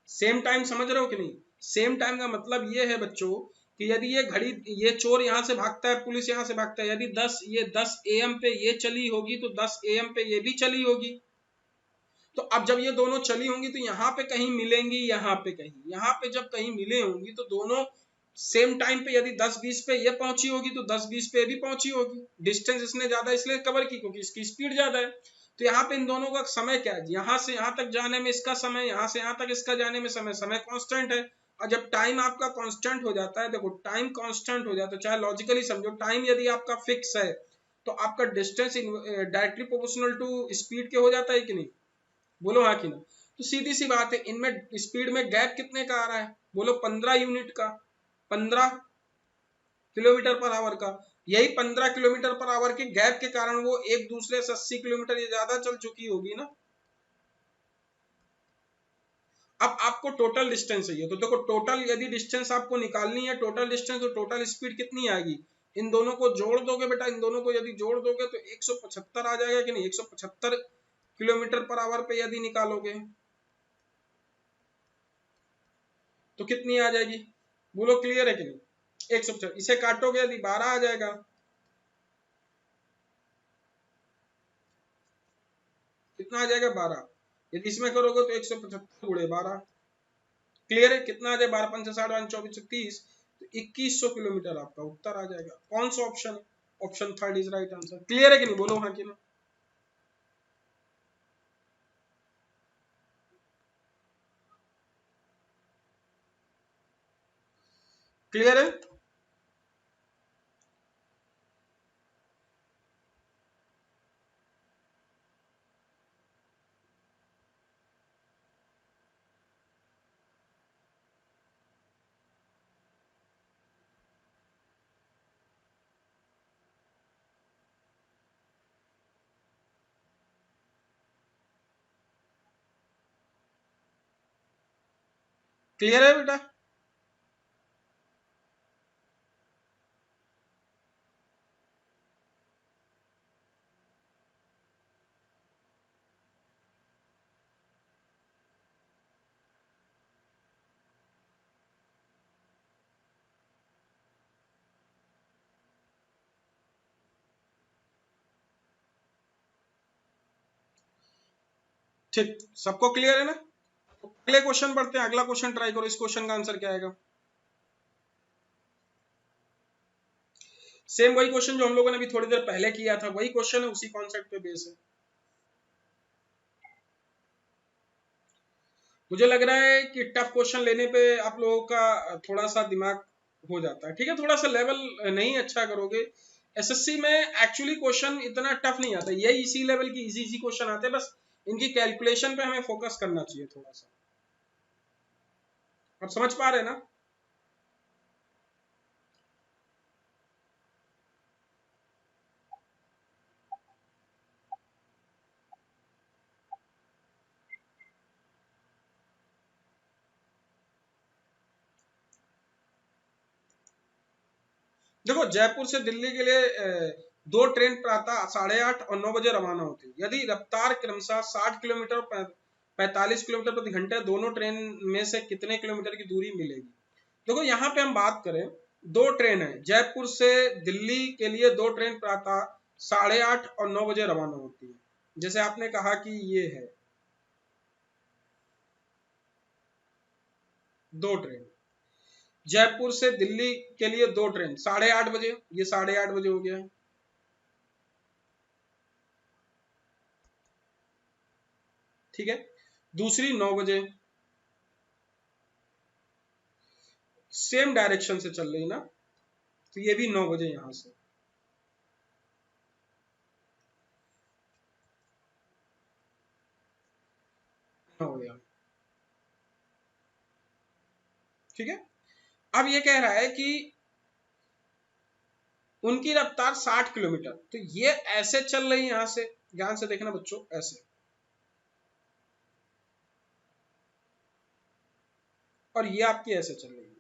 सेम टाइम समझ रहे हो कि नहीं। सेम टाइम का मतलब ये है बच्चों कि यदि ये घड़ी, ये चोर यहां से भागता है, पुलिस यहां से भागता है, यदि 10 AM पे ये चली होगी तो 10 AM पे ये भी चली होगी। तो अब जब ये दोनों चली होंगी तो यहाँ पे कहीं मिलेंगी, यहाँ पे कहीं, यहाँ पे जब कहीं मिले होंगी तो दोनों सेम टाइम पे, यदि 10-20 पे ये पहुंची होगी तो 10-20 पे भी पहुंची होगी। डिस्टेंस इसने ज्यादा इसलिए कवर की क्योंकि इसकी स्पीड ज्यादा है। तो यहाँ पे इन दोनों का समय क्या है, यहाँ से यहाँ तक जाने में इसका समय, यहाँ से यहाँ तक इसका जाने में समय, समय कांस्टेंट है। और जब टाइम आपका कांस्टेंट हो जाता है, देखो टाइम कांस्टेंट हो जाता है, चाहे लॉजिकली समझो, टाइम यदि आपका फिक्स है तो आपका distance directly proportional to speed के हो जाता है कि नहीं, बोलो हाँ कि ना। तो सीधी सी बात है, इनमें स्पीड में गैप कितने का आ रहा है, बोलो 15 यूनिट का, 15 किलोमीटर पर आवर का। यही 15 किलोमीटर पर आवर के गैप के कारण वो एक दूसरे से 80 किलोमीटर ये ज्यादा चल चुकी होगी ना। अब आपको टोटल डिस्टेंस चाहिए, तो देखो टोटल यदि डिस्टेंस आपको निकालनी है, टोटल डिस्टेंस, तो टोटल स्पीड कितनी आएगी, इन दोनों को जोड़ दोगे बेटा, इन दोनों को यदि जोड़ दोगे तो 175 आ जाएगा कि नहीं, 175 किलोमीटर पर आवर पे यदि निकालोगे तो कितनी आ जाएगी, बोलो क्लियर है कि नहीं। 150 इसे काटोगे यदि 12 आ जाएगा, कितना आ जाएगा 12, यदि इसमें करोगे तो 175 गुणे 12, क्लियर है, कितना आ जाए 12 5 60 24 30, तो 2100 किलोमीटर आपका उत्तर आ जाएगा। कौन सा option, option third is right answer. Clear है कि नहीं, बोलो हाँ कि ना। क्लियर है, क्लियर है बेटा। ठीक, सबको क्लियर है ना। अगले क्वेश्चन पढ़ते हैं, अगला क्वेश्चन ट्राई करो, इस क्वेश्चन का आंसर क्या आएगा। सेम वही क्वेश्चन जो हम लोगों ने अभी थोड़ी देर पहले किया था, वही क्वेश्चन है, उसी कॉन्सेप्ट पे बेस है। मुझे लग रहा है कि टफ क्वेश्चन लेने पे आप लोगों का थोड़ा सा दिमाग हो जाता है, ठीक है, थोड़ा सा लेवल नहीं अच्छा करोगे। एसएससी में एक्चुअली क्वेश्चन इतना टफ नहीं आता, यही इसी लेवल की इजी इजी क्वेश्चन आते हैं, बस इनकी कैलकुलेशन पे हमें फोकस करना चाहिए थोड़ा सा। आप समझ पा रहे हैं ना। देखो जयपुर से दिल्ली के लिए दो ट्रेन प्रातः 8:30 और 9 बजे रवाना होती है। यदि रफ्तार क्रमशः 60 किलोमीटर 45 किलोमीटर प्रति घंटे, दोनों ट्रेन में से कितने किलोमीटर की दूरी मिलेगी? देखो यहाँ पे हम बात करें, दो ट्रेन है जयपुर से दिल्ली के लिए, दो ट्रेन प्रातः 8:30 और 9 बजे रवाना होती है। जैसे आपने कहा कि ये है दो ट्रेन, जयपुर से दिल्ली के लिए दो ट्रेन 8:30 बजे, ये 8:30 बजे हो गया, ठीक है। दूसरी 9 बजे, सेम डायरेक्शन से चल रही ना, तो ये भी 9 बजे यहां से, हो गया, ठीक है। अब ये कह रहा है कि उनकी रफ्तार 60 किलोमीटर, तो ये ऐसे चल रही है यहां से, ध्यान से देखना बच्चों, ऐसे, और ये आपकी ऐसे चल रही है।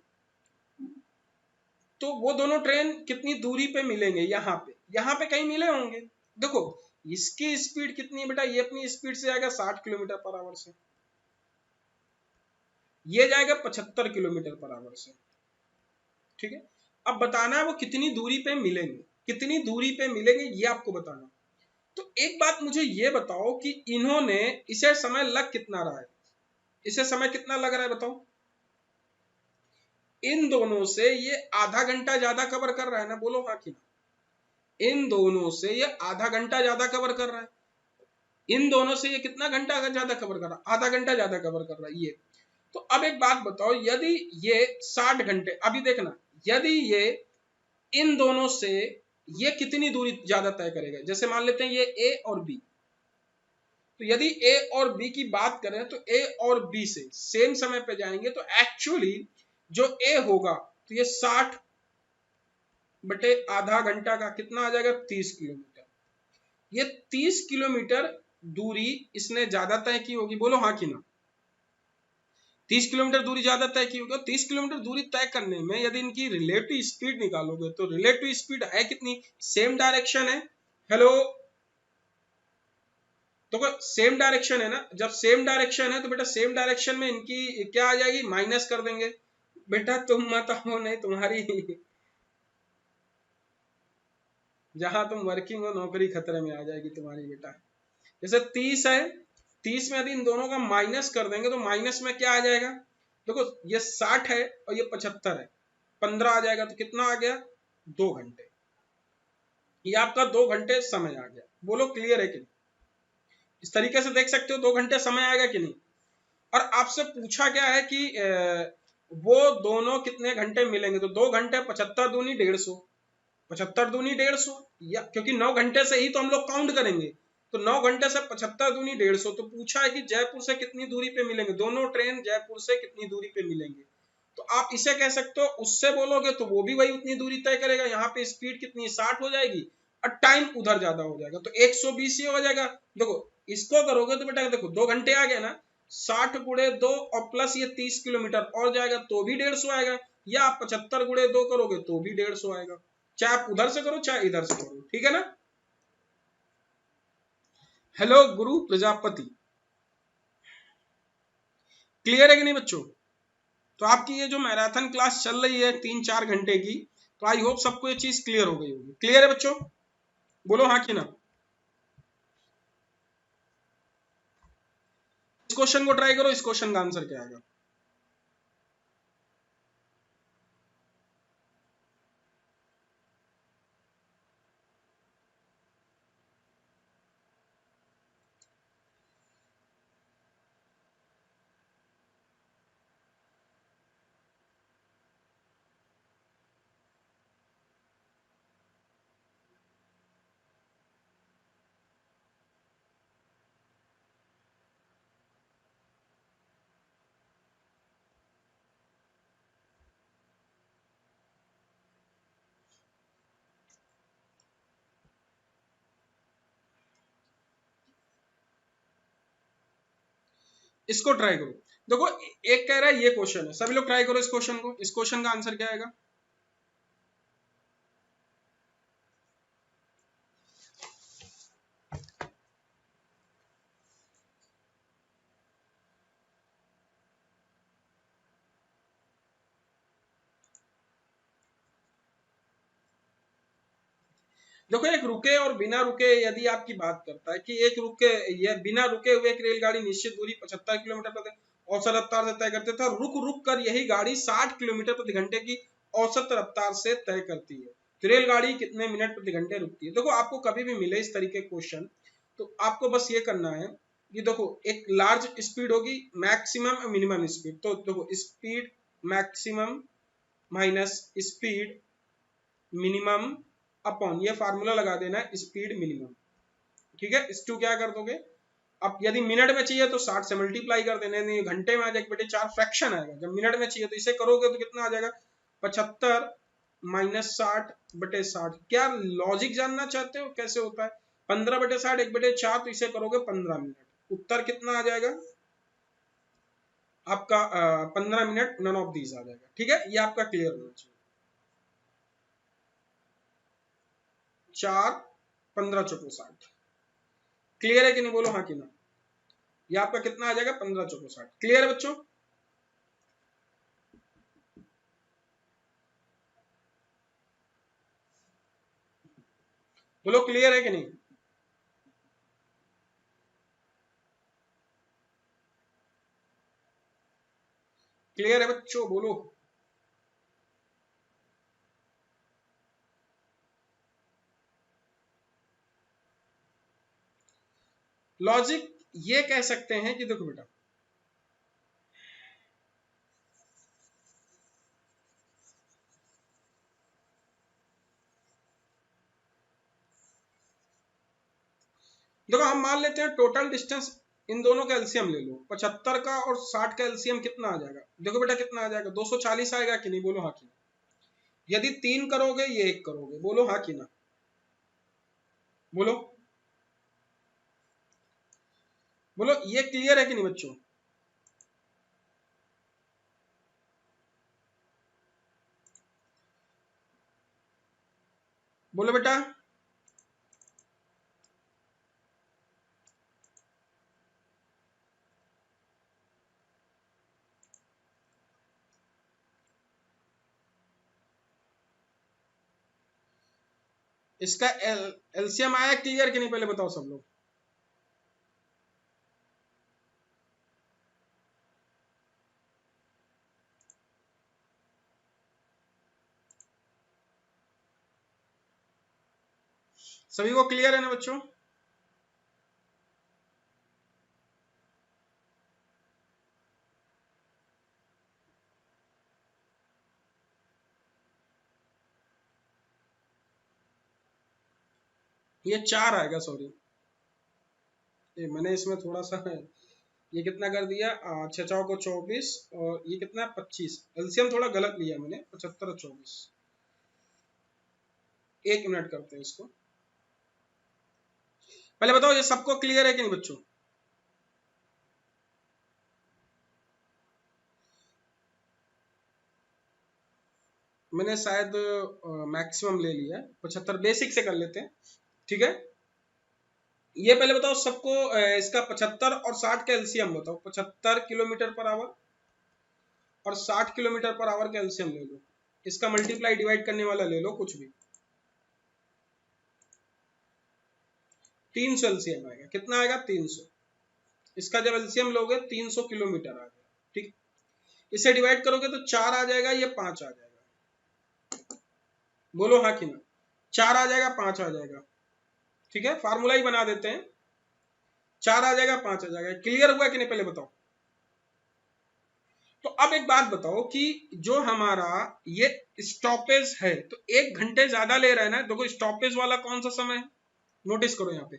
तो वो दोनों ट्रेन कितनी दूरी पे मिलेंगे? यहाँ पे कहीं मिले होंगे। देखो इसकी स्पीड कितनी है बेटा, ये अपनी स्पीड से जाएगा 60 किलोमीटर पर आवर से, ये जाएगा 75 किलोमीटर पर आवर से, ठीक है। अब बताना है वो कितनी दूरी पे मिलेंगे, कितनी दूरी पे मिलेंगे ये आपको बताना। तो एक बात मुझे ये बताओ कि इन्होंने, इसे समय लग कितना रहा है, इसे समय कितना लग रहा है बताओ। इन दोनों से ये आधा घंटा ज्यादा कवर कर रहा है ना, बोलो हाँ कि ना। इन दोनों से ये आधा घंटा ज्यादा कवर कर रहा है, इन दोनों से ये कितना घंटा ज्यादा कवर कर रहा है? आधा घंटा ज्यादा कवर कर रहा है ये। तो अब एक बात बताओ, यदि ये 60 घंटे, अभी देखना, यदि ये इन दोनों से ये कितनी दूरी ज्यादा तय करेगा? जैसे मान लेते हैं ये ए और बी, तो यदि ए और बी की बात करें तो ए और बी से सेम समय पे जाएंगे, तो एक्चुअली जो ए होगा तो ये 60 बटे आधा घंटा का कितना आ जाएगा? 30 किलोमीटर। ये 30 किलोमीटर दूरी इसने ज्यादा तय की होगी, बोलो हाँ कि ना। 30 किलोमीटर दूरी ज्यादा तय की होगी। 30 किलोमीटर दूरी तय करने में यदि इनकी रिलेटिव स्पीड निकालोगे तो रिलेटिव स्पीड है कितनी? सेम डायरेक्शन है, हेलो, तो सेम डायरेक्शन है ना, जब सेम डायरेक्शन है तो बेटा सेम डायरेक्शन में इनकी क्या आ जाएगी? माइनस कर देंगे। बेटा तुम मत हो, नहीं तुम्हारी जहां तुम वर्किंग हो नौकरी खतरे में आ जाएगी तुम्हारी बेटा। जैसे 30 है, 30 में यदि इन दोनों का माइनस कर देंगे तो माइनस में क्या आ जाएगा? देखो ये 60 है और ये 75 है, 15 आ जाएगा, तो कितना आ गया? 2 घंटे। ये आपका 2 घंटे समय आ गया, बोलो क्लियर है कि नहीं? इस तरीके से देख सकते हो 2 घंटे समय आएगा कि नहीं। और आपसे पूछा गया है कि वो दोनों कितने घंटे मिलेंगे, तो 2 घंटे 75 दूनी 150, 75 दूनी 150, या क्योंकि 9 घंटे से ही तो हम लोग काउंट करेंगे, तो 9 घंटे से 75 दूनी 150। तो पूछा है कि जयपुर से कितनी दूरी पे मिलेंगे, दोनों ट्रेन जयपुर से कितनी दूरी पे मिलेंगे। तो आप इसे कह सकते हो, उससे बोलोगे तो वो भी वही उतनी दूरी तय करेगा। यहाँ पे स्पीड कितनी? 60 हो जाएगी और टाइम उधर ज्यादा हो जाएगा, तो 120 ही हो जाएगा। देखो इसको करोगे तो बेटा देखो 2 घंटे आ गए ना, 60 × 2 और प्लस ये 30 किलोमीटर और जाएगा तो भी 150 आएगा, या आप 75 × 2 करोगे तो भी 150 आएगा, चाहे आप उधर से करो चाहे इधर से करो, ठीक है ना। हेलो गुरु प्रजापति, क्लियर है कि नहीं बच्चों? तो आपकी ये जो मैराथन क्लास चल रही है 3-4 घंटे की, तो आई होप सबको ये चीज क्लियर हो गई होगी। क्लियर है बच्चों, बोलो हाँ कि ना। इस क्वेश्चन को ट्राई करो, इस क्वेश्चन का आंसर क्या आएगा? इसको ट्राई करो। देखो एक कह रहा है ये क्वेश्चन है, सभी लोग ट्राई करो इस क्वेश्चन को, इस क्वेश्चन का आंसर क्या आएगा? देखो एक रुके और बिना रुके यदि आपकी बात करता है कि एक रुके ये बिना रुके हुए एक रेलगाड़ी निश्चित दूरी 75 किलोमीटर प्रति औसत रफ्तार से तय करते था, रुक रुक कर यही गाड़ी 60 किलोमीटर प्रति घंटे की औसत रफ्तार से तय करती है। तो रेलगाड़ी कितने मिनट प्रति घंटे रुकती है? देखो आपको कभी भी मिले इस तरीके क्वेश्चन तो आपको बस ये करना है कि देखो एक लार्ज स्पीड होगी, मैक्सिमम मिनिमम स्पीड, तो देखो speed maximum minus speed minimum upon ये फार्मूला लगा देना है स्पीड मिनिमम। ठीक है, इस टू क्या कर दोगे, अब यदि मिनट में चाहिए तो 60 से मल्टीप्लाई कर देना, नहीं घंटे में आ जाएगा बेटे 4 फ्रैक्शन आएगा, जब मिनट में चाहिए तो इसे करोगे तो कितना आ जाएगा 75 माइनस 60/60। क्या लॉजिक जानना चाहते हो कैसे होता है? 15/60 1/4, तो इसे करोगे 15 मिनट, उत्तर कितना आ जाएगा आपका 15 मिनट, नन ऑफ दीज आ जाएगा। ठीक है, ये आपका क्लियर होना चाहिए। 4 15 चौको 60, क्लियर है कि नहीं? बोलो हाँ कि ना। ये आपका कितना आ जाएगा 15 चौको 60। क्लियर है बच्चों? बोलो क्लियर है कि नहीं? क्लियर है बच्चों? बोलो। लॉजिक ये कह सकते हैं कि देखो बेटा, देखो हम मान लेते हैं टोटल डिस्टेंस, इन दोनों का एलसीएम ले लो, 75 का और 60 का एलसीएम कितना आ जाएगा? देखो बेटा कितना आ जाएगा, 240 आएगा कि नहीं? बोलो हाँ कि ना। यदि 3 करोगे ये 1 करोगे, बोलो हाँ कि ना। बोलो बोलो, ये क्लियर है कि नहीं बच्चों? बोलो बेटा। इसका एलसीएम आया क्लियर कि नहीं, पहले बताओ सब लोग। सभी को क्लियर है ना बच्चों? ये 4 आएगा, सॉरी ये मैंने इसमें थोड़ा सा ये कितना कर दिया, 6 चौको 24 और ये कितना 25, एलसीएम थोड़ा गलत लिया मैंने, 75 और 24। 1 मिनट करते हैं इसको। पहले बताओ ये सबको क्लियर है कि नहीं बच्चों? मैंने शायद मैक्सिमम ले लिया है, 75 बेसिक से कर लेते हैं। ठीक है, ये पहले बताओ सबको इसका 75 और 60 का एलसीएम बताओ। 75 किलोमीटर पर आवर और 60 किलोमीटर पर आवर का एलसीएम ले लो, इसका मल्टीप्लाई डिवाइड करने वाला ले लो कुछ भी। 300 एलसीएम आएगा, कितना आएगा 300। इसका जब एलसीएम लोगे 300 किलोमीटर आ जाएगा। ठीक, इसे डिवाइड करोगे तो 4 आ जाएगा, ये 5 आ जाएगा। बोलो हाँ कि ना। 4 आ जाएगा 5 आ जाएगा। ठीक है, फार्मूला ही बना देते हैं, 4 आ जाएगा 5 आ जाएगा। क्लियर हुआ कि नहीं पहले बताओ। तो अब एक बात बताओ कि जो हमारा ये स्टॉपेज है तो 1 घंटे ज्यादा ले रहा है ना, देखो स्टॉपेज वाला कौन सा समय है, नोटिस करो यहाँ पे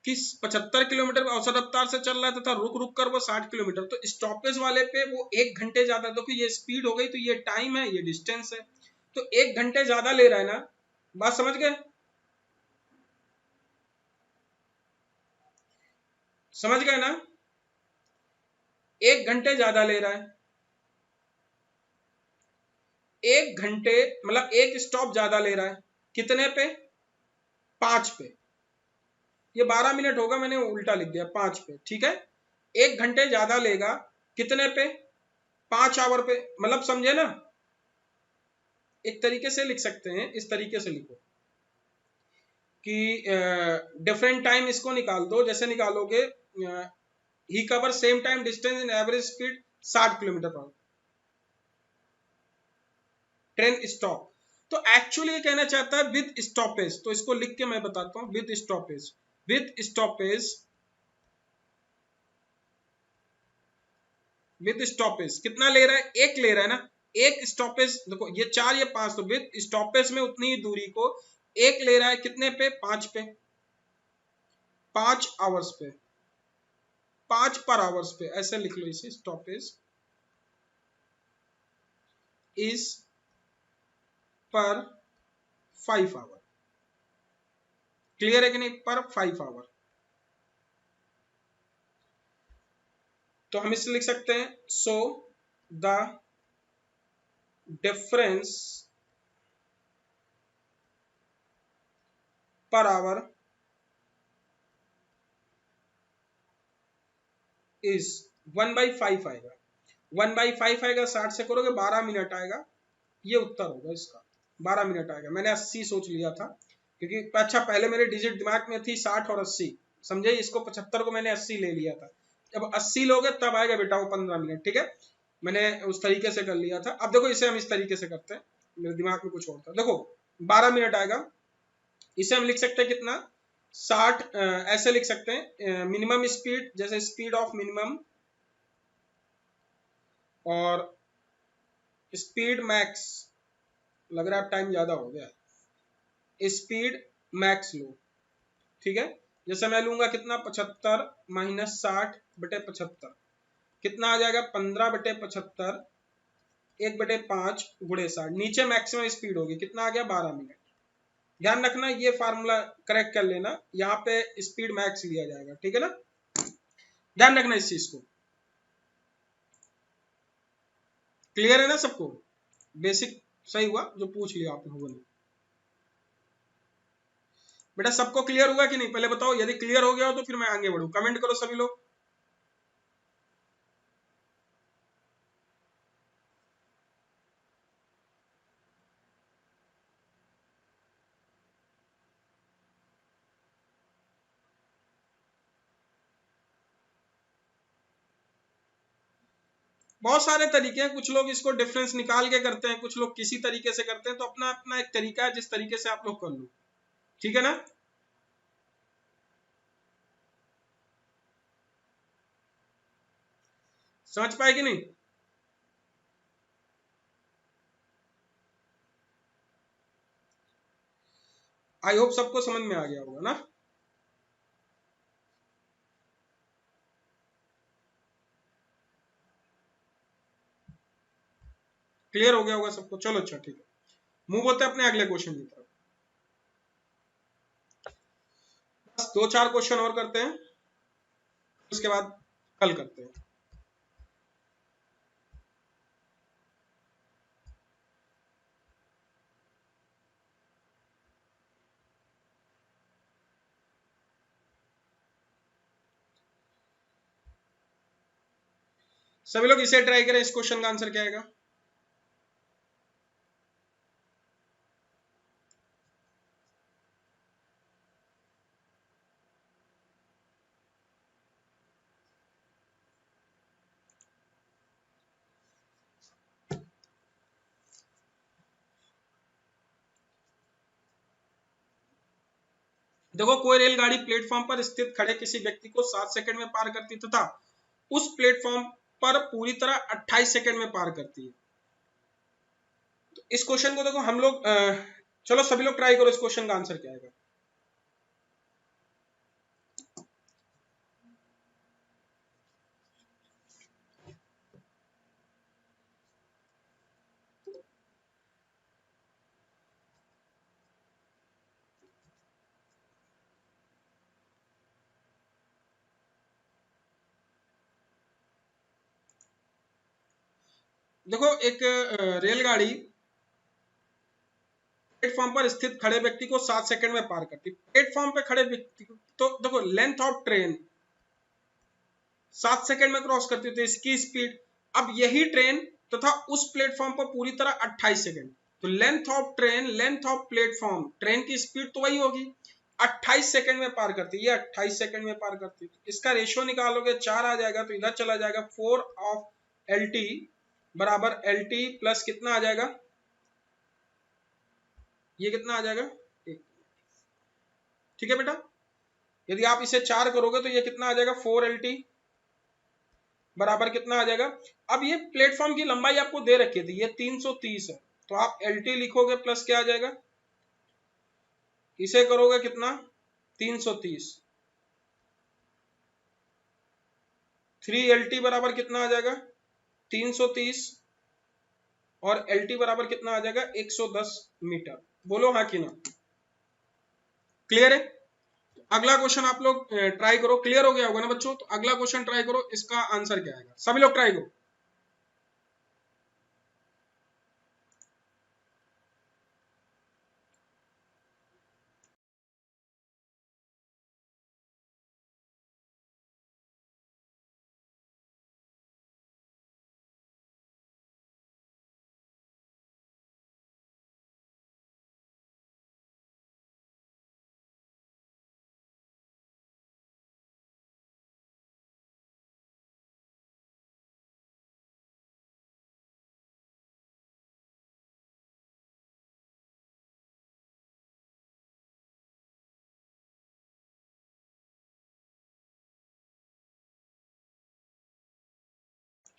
कि 75 किलोमीटर औसत रफ्तार से चल रहा है तथा रुक रुक कर वो 60 किलोमीटर, तो स्टॉपेज वाले पे वो 1 घंटे ज्यादा, देखो ये स्पीड हो गई तो ये टाइम है, ये डिस्टेंस है, तो 1 घंटे ज्यादा ले रहा है ना। बात समझ गए? समझ गए ना? 1 घंटे ज्यादा ले रहा है, 1 घंटे मतलब एक स्टॉप ज्यादा ले रहा है, कितने पे? 5 पे। ये 12 मिनट होगा, मैंने उल्टा लिख दिया 5 पे। ठीक है, 1 घंटे ज्यादा लेगा, कितने पे? 5 आवर पे, मतलब समझे ना। एक तरीके से लिख सकते हैं, इस तरीके से लिखो कि डिफरेंट टाइम इसको निकाल दो, जैसे निकालोगे ही cover same time distance in average speed 60 kilometre पर ट्रेन स्टॉप। तो एक्चुअली ये कहना चाहता है विद स्टॉपेज, तो इसको लिख के मैं बताता हूं with stoppage. With stoppage, with stoppage कितना ले रहा है, एक ले रहा है ना, एक स्टॉपेज, देखो ये 4 ये 5, तो विद स्टॉपेज में उतनी ही दूरी को एक ले रहा है कितने पे, 5 पे, 5 आवर्स पे, 5 पर आवर्स पे, ऐसे लिख लो इसे, स्टॉपेज इज पर 5 आवर। क्लियर है कि नहीं, पर 5 आवर। तो हम इसे लिख सकते हैं so the difference per hour is 1/5 आएगा, 1/5 आएगा, 60 से करोगे 12 मिनट आएगा, ये उत्तर होगा इसका, 12 मिनट आएगा। मैंने 80 सोच लिया था क्योंकि अच्छा पहले मेरे डिजिट दिमाग में थी 60 और 80, समझे, इसको 75 को मैंने 80 ले लिया था। जब 80 लोगे तब आएगा बेटा वो 15 मिनट, ठीक है, मैंने उस तरीके से कर लिया था। अब देखो इसे हम इस तरीके से करते हैं, मेरे दिमाग में कुछ और था। देखो 12 मिनट आएगा, इसे हम लिख सकते हैं कितना, 60, ऐसे लिख सकते हैं मिनिमम स्पीड, जैसे स्पीड ऑफ मिनिमम और स्पीड मैक्स, लग रहा है टाइम ज्यादा हो गया, स्पीड मैक्स लो, ठीक है। जैसे मैं लूंगा कितना, 75 माइनस 60 बटे 75, कितना आ जाएगा, 15/75 1/5 गुणे 60, नीचे मैक्सिमम स्पीड होगी, कितना आ गया, 12 मिनट। ध्यान रखना ये फार्मूला करेक्ट कर लेना, यहाँ पे स्पीड मैक्स लिया जाएगा, ठीक है ना, ध्यान रखना इस चीज को। क्लियर है ना सबको, बेसिक सही हुआ जो पूछ लिया आप लोगों ने। बेटा सबको क्लियर हुआ कि नहीं, पहले बताओ, यदि क्लियर हो गया हो तो फिर मैं आगे बढ़ूं, कमेंट करो सभी लोग। बहुत सारे तरीके हैं, कुछ लोग इसको डिफरेंस निकाल के करते हैं, कुछ लोग किसी तरीके से करते हैं, तो अपना अपना एक तरीका है जिस तरीके से आप लोग कर लो, ठीक है ना। समझ पाए कि नहीं, आई होप सबको समझ में आ गया होगा ना। क्लियर हो गया होगा सबको, चलो अच्छा ठीक है, मूव होते हैं अपने अगले क्वेश्चन की तरफ। बस 2-4 क्वेश्चन और करते हैं, उसके बाद कल करते हैं। सभी लोग इसे ट्राई करें, इस क्वेश्चन का आंसर क्या आएगा। देखो कोई रेलगाड़ी प्लेटफॉर्म पर स्थित खड़े किसी व्यक्ति को 7 सेकंड में पार करती तथा उस प्लेटफॉर्म पर पूरी तरह 28 सेकंड में पार करती है। तो इस क्वेश्चन को देखो हम लोग चलो सभी लोग ट्राई करो, इस क्वेश्चन का आंसर क्या आएगा। देखो एक रेलगाड़ी प्लेटफॉर्म पर स्थित खड़े व्यक्ति को 7 सेकंड में पार करती, प्लेटफॉर्म पे खड़े व्यक्ति को, तो देखो लेंथ ऑफ ट्रेन 7 सेकंड में क्रॉस करती है, तो इसकी स्पीड, अब यही ट्रेन तथा उस प्लेटफॉर्म पर पूरी तरह 28 सेकंड, तो length of train, length of platform, train की स्पीड तो वही होगी, 28 सेकंड में पार करती है, ये 28 सेकंड में पार करती है। तो इसका रेशियो निकालोगे 4 आ जाएगा, तो इधर चला जाएगा 4 ऑफ LT बराबर LT प्लस कितना आ जाएगा, ये कितना आ जाएगा 1। ठीक है बेटा, यदि आप इसे 4 करोगे तो ये कितना आ जाएगा 4LT बराबर कितना आ जाएगा। अब ये प्लेटफॉर्म की लंबाई आपको दे रखी थी, ये 330 है, तो आप LT लिखोगे प्लस क्या आ जाएगा, इसे करोगे कितना 330, 3LT बराबर कितना आ जाएगा 330 और LT बराबर कितना आ जाएगा 110 मीटर। बोलो हाँ कि ना, क्लियर है। अगला क्वेश्चन आप लोग ट्राई करो, क्लियर हो गया होगा ना बच्चों, तो अगला क्वेश्चन ट्राई करो, इसका आंसर क्या आएगा, सभी लोग ट्राई करो।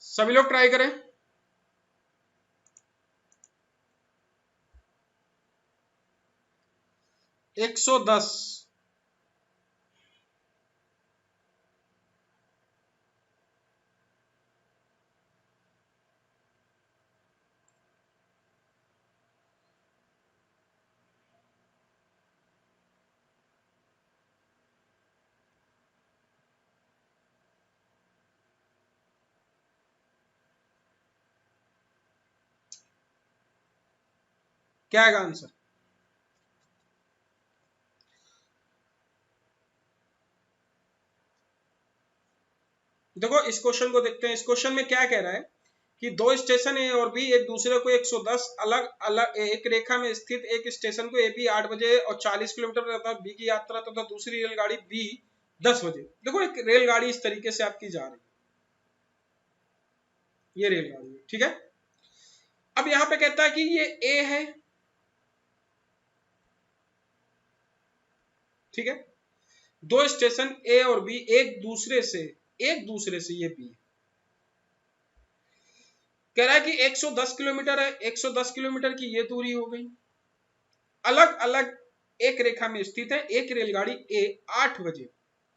सभी लोग ट्राई करें। एक 110, क्या आएगा आंसर, देखो इस क्वेश्चन को देखते हैं। इस क्वेश्चन में क्या कह रहा है कि दो स्टेशन ए और बी एक दूसरे को 110 अलग अलग एक रेखा में स्थित एक स्टेशन को ए बी 8 बजे और 40 किलोमीटर तथा बी की यात्रा तथा दूसरी रेलगाड़ी बी 10 बजे। देखो एक रेलगाड़ी इस तरीके से आपकी जा रही है, ये रेलगाड़ी है, ठीक है। अब यहां पे कहता है कि ये ए है, ठीक है, दो स्टेशन ए और बी एक दूसरे से ये बी कह रहा है कि 110 किलोमीटर है, 110 किलोमीटर की ये दूरी हो गई, अलग अलग एक रेखा में स्थित है एक रेलगाड़ी ए 8 बजे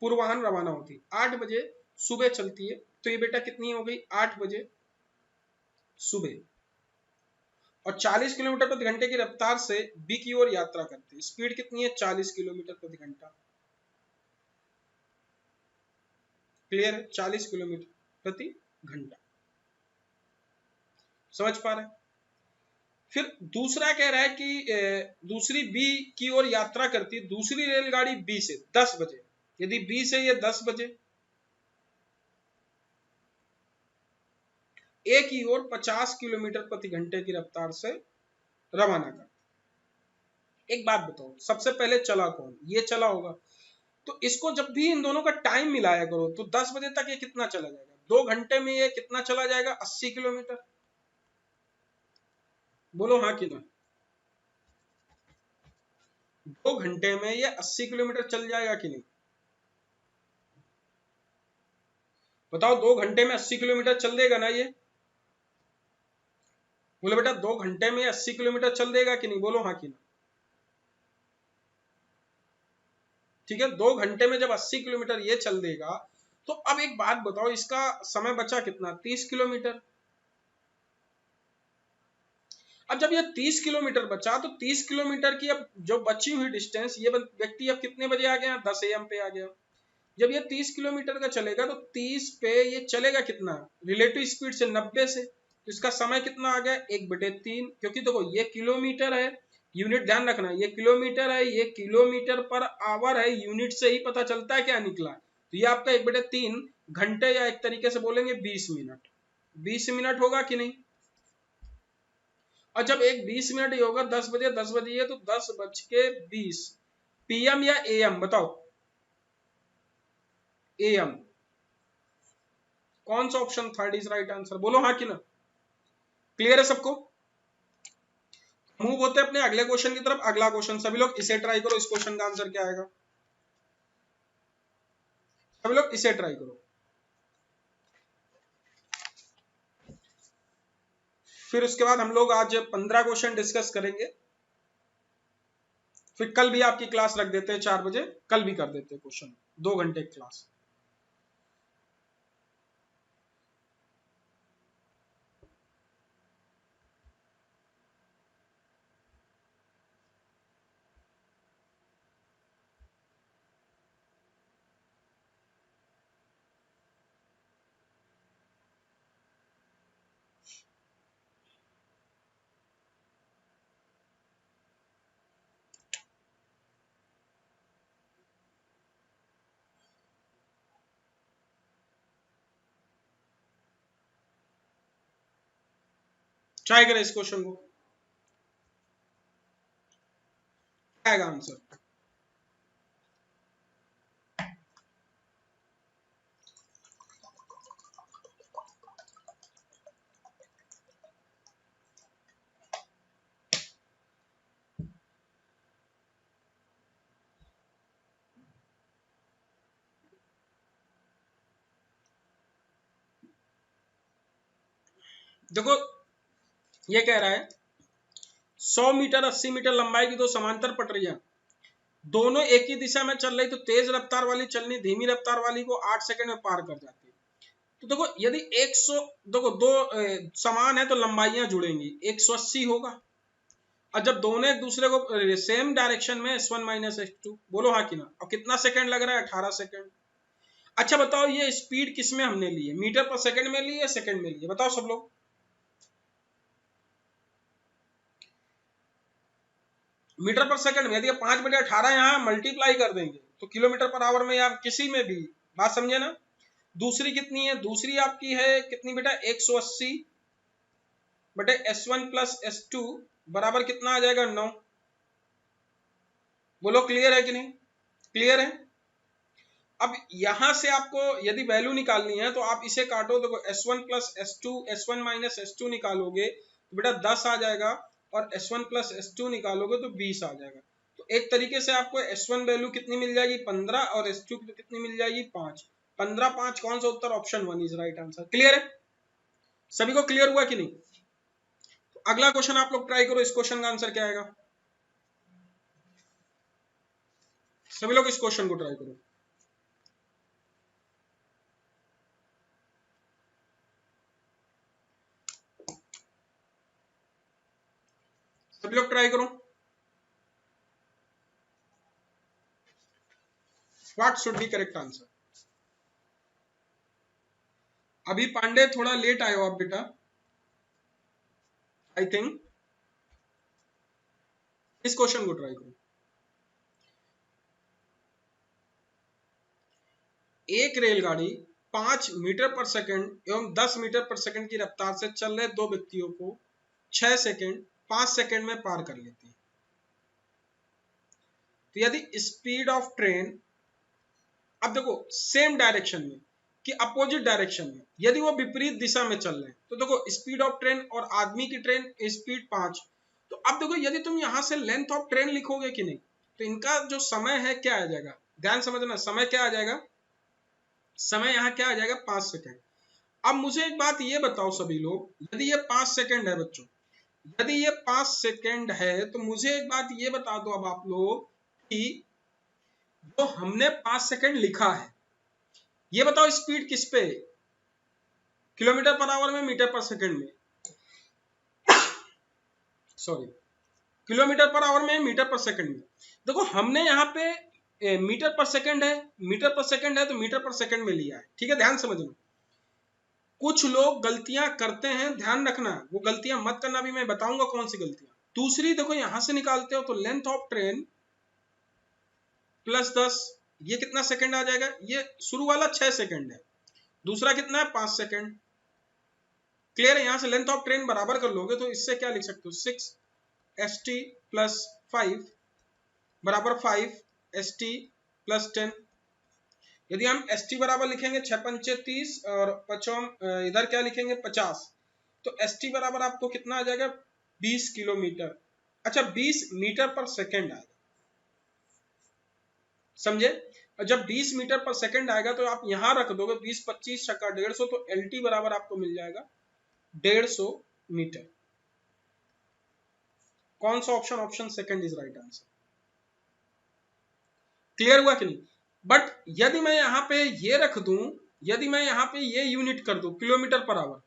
पूर्वाह्न रवाना होती, 8 बजे सुबह चलती है, तो ये बेटा कितनी हो गई 8 बजे सुबह, और 40 किलोमीटर प्रति घंटे की रफ्तार से बी की ओर यात्रा करती है। स्पीड कितनी है 40 किलोमीटर प्रति घंटा, क्लियर है, 40 किलोमीटर प्रति घंटा, समझ पा रहे हैं। फिर दूसरा कह रहा है कि दूसरी बी की ओर यात्रा करती दूसरी रेलगाड़ी बी से 10 बजे, यदि बी से ये 10 बजे ए की ओर 50 किलोमीटर प्रति घंटे की रफ्तार से रवाना कर। एक बात बताओ, सबसे पहले चला कौन, ये चला होगा, तो इसको जब भी इन दोनों का टाइम मिलाया करो तो 10 बजे तक ये कितना चला जाएगा, 2 घंटे में ये कितना चला जाएगा 80 किलोमीटर। बोलो हाँ कि ना, 2 घंटे में ये 80 किलोमीटर चल जाएगा कि नहीं, बताओ 2 घंटे में 80 किलोमीटर चल देगा ना ये, बोलो बेटा 2 घंटे में 80 किलोमीटर चल देगा कि नहीं, बोलो हाँ कि ना, ठीक है। 2 घंटे में जब 80 किलोमीटर ये चल देगा, तो अब एक बात बताओ, इसका समय बचा कितना 30 किलोमीटर। अब जब ये 30 किलोमीटर बचा, तो 30 किलोमीटर की अब जो बची हुई डिस्टेंस, ये व्यक्ति अब कितने बजे आ गया 10 AM पे आ गया। जब ये 30 किलोमीटर का चलेगा तो 30 पे ये चलेगा कितना रिलेटिव स्पीड से 90 से, तो इसका समय कितना आ गया 1/3, क्योंकि देखो ये किलोमीटर है, यूनिट ध्यान रखना, ये किलोमीटर है, ये किलोमीटर पर आवर है, यूनिट से ही पता चलता है क्या निकला, तो ये आपका 1/3 घंटे, या एक तरीके से बोलेंगे 20 मिनट, 20 मिनट होगा कि नहीं। और जब एक 20 मिनट ही होगा, 10 बजे ये तो 10 बज के 20, PM या AM बताओ, AM कौन सा option third is right answer, बोलो हाँ कि ना। क्लियर है सबको? मूव होते हैं अपने अगले क्वेश्चन की तरफ। अगला क्वेश्चन सभी लोग इसे ट्राई करो, इस क्वेश्चन का आंसर क्या आएगा, सभी लोग इसे ट्राई करो। फिर उसके बाद हम लोग आज 15 क्वेश्चन डिस्कस करेंगे, फिर कल भी आपकी क्लास रख देते हैं 4 बजे, कल भी कर देते हैं क्वेश्चन, 2 घंटे की क्लास। ट्राई करें इस क्वेश्चन को, क्या आएगा आंसर। देखो ये कह रहा है 100 मीटर 80 मीटर लंबाई की दो समांतर पटरियां दोनों एक ही दिशा में चल रही, तो तेज रफ्तार वाली चलनी धीमी रफ्तार वाली को 8 सेकंड में पार कर जाती है। तो देखो यदि 100, देखो दो समान है तो लंबाइयां जुड़ेंगी, 180 होगा, और जब दोनों एक दूसरे को सेम डायरेक्शन में S1 माइनस S2, बोलो हाँ कि ना। और कितना सेकंड लग रहा है, 18 सेकंड। अच्छा बताओ ये स्पीड किस में हमने ली है, मीटर पर सेकंड में ली है, सेकंड में ली है, बताओ सब लोग। मीटर पर सेकंड में, यदि 5/18 यहाँ मल्टीप्लाई कर देंगे तो किलोमीटर पर आवर में या किसी में भी, बात समझे ना। दूसरी कितनी है, दूसरी आपकी है कितनी बेटा, 180 बटे S1 प्लस S2 बराबर कितना आ जाएगा, 9। बोलो क्लियर है कि नहीं, क्लियर है। अब यहां से आपको यदि वैल्यू निकालनी है तो आप इसे काटो, देखो S1 plus S2, S1 minus S2 निकालोगे तो बेटा 10 आ जाएगा, और S1 प्लस S2 निकालोगे तो 20 आ जाएगा। तो एक तरीके से आपको S1 वैल्यू कितनी मिल जाएगी, 15, और S2 कितनी मिल जाएगी, 5। 15 5 कौन सा उत्तर, option 1 is right answer. Clear है, सभी को क्लियर हुआ कि नहीं। तो अगला क्वेश्चन आप लोग ट्राई करो, इस क्वेश्चन का आंसर क्या आएगा, सभी लोग इस क्वेश्चन को ट्राई करो। सभी लोग ट्राई करो। What should be correct answer. अभी पांडे थोड़ा लेट आए हो आप बेटा, आई थिंक। इस क्वेश्चन को ट्राई करो। एक रेलगाड़ी 5 मीटर पर सेकंड एवं 10 मीटर पर सेकंड की रफ्तार से चल रहे दो व्यक्तियों को 6 सेकंड 5 सेकंड में पार कर लेती है। तो यदि स्पीड ऑफ ट्रेन, अब देखो सेम डायरेक्शन में कि अपोजिट डायरेक्शन में, यदि वो विपरीत दिशा में चल रहे हैं, तो देखो स्पीड ऑफ ट्रेन और आदमी की ट्रेन स्पीड 5। तो अब देखो यदि तुम यहां से लेंथ ऑफ ट्रेन लिखोगे कि नहीं, तो इनका जो समय है क्या आ जाएगा, ध्यान समझना, समय क्या आ जाएगा, समय यहाँ क्या आ जाएगा, 5 सेकंड। अब मुझे एक बात ये बताओ सभी लोग, यदि ये 5 सेकंड है बच्चों, यदि ये 5 सेकंड है तो मुझे एक बात ये बता दो अब आप लोग कि जो हमने 5 सेकंड लिखा है, ये बताओ स्पीड किस पे, किलोमीटर पर आवर में, मीटर पर सेकंड में, सॉरी किलोमीटर पर आवर में, मीटर पर सेकंड में। देखो हमने यहाँ पे मीटर पर सेकंड है, मीटर पर सेकंड है तो मीटर पर सेकंड में लिया है, ठीक है, ध्यान समझना। कुछ लोग गलतियां करते हैं, ध्यान रखना, वो गलतियां मत करना, भी मैं बताऊंगा कौन सी गलतियां। दूसरी देखो यहां से निकालते हो तो लेंथ ऑफ ट्रेन प्लस 10, ये कितना सेकंड आ जाएगा, ये शुरू वाला 6 सेकंड है, दूसरा कितना है, 5 सेकंड। क्लियर है, यहां से लेंथ ऑफ ट्रेन बराबर कर लोगे तो इससे क्या लिख सकते हो, 6 ST प्लस 5 बराबर 5 ST प्लस 10। यदि हम ST बराबर लिखेंगे 6 पंचे 30 और पचम इधर क्या लिखेंगे 50, तो ST बराबर आपको कितना आ जाएगा 20 किलोमीटर। अच्छा 20 मीटर पर सेकेंड आएगा, समझे। और जब 20 मीटर पर सेकेंड आएगा तो आप यहां रख दोगे 20 25 छक्का 150, तो LT बराबर आपको मिल जाएगा 150 मीटर। कौन सा option? Option second is right answer. Clear हुआ कि नहीं? बट यदि मैं यहां पे ये रख दूं, यदि मैं यहां पे ये यूनिट कर दूं किलोमीटर पर आवर,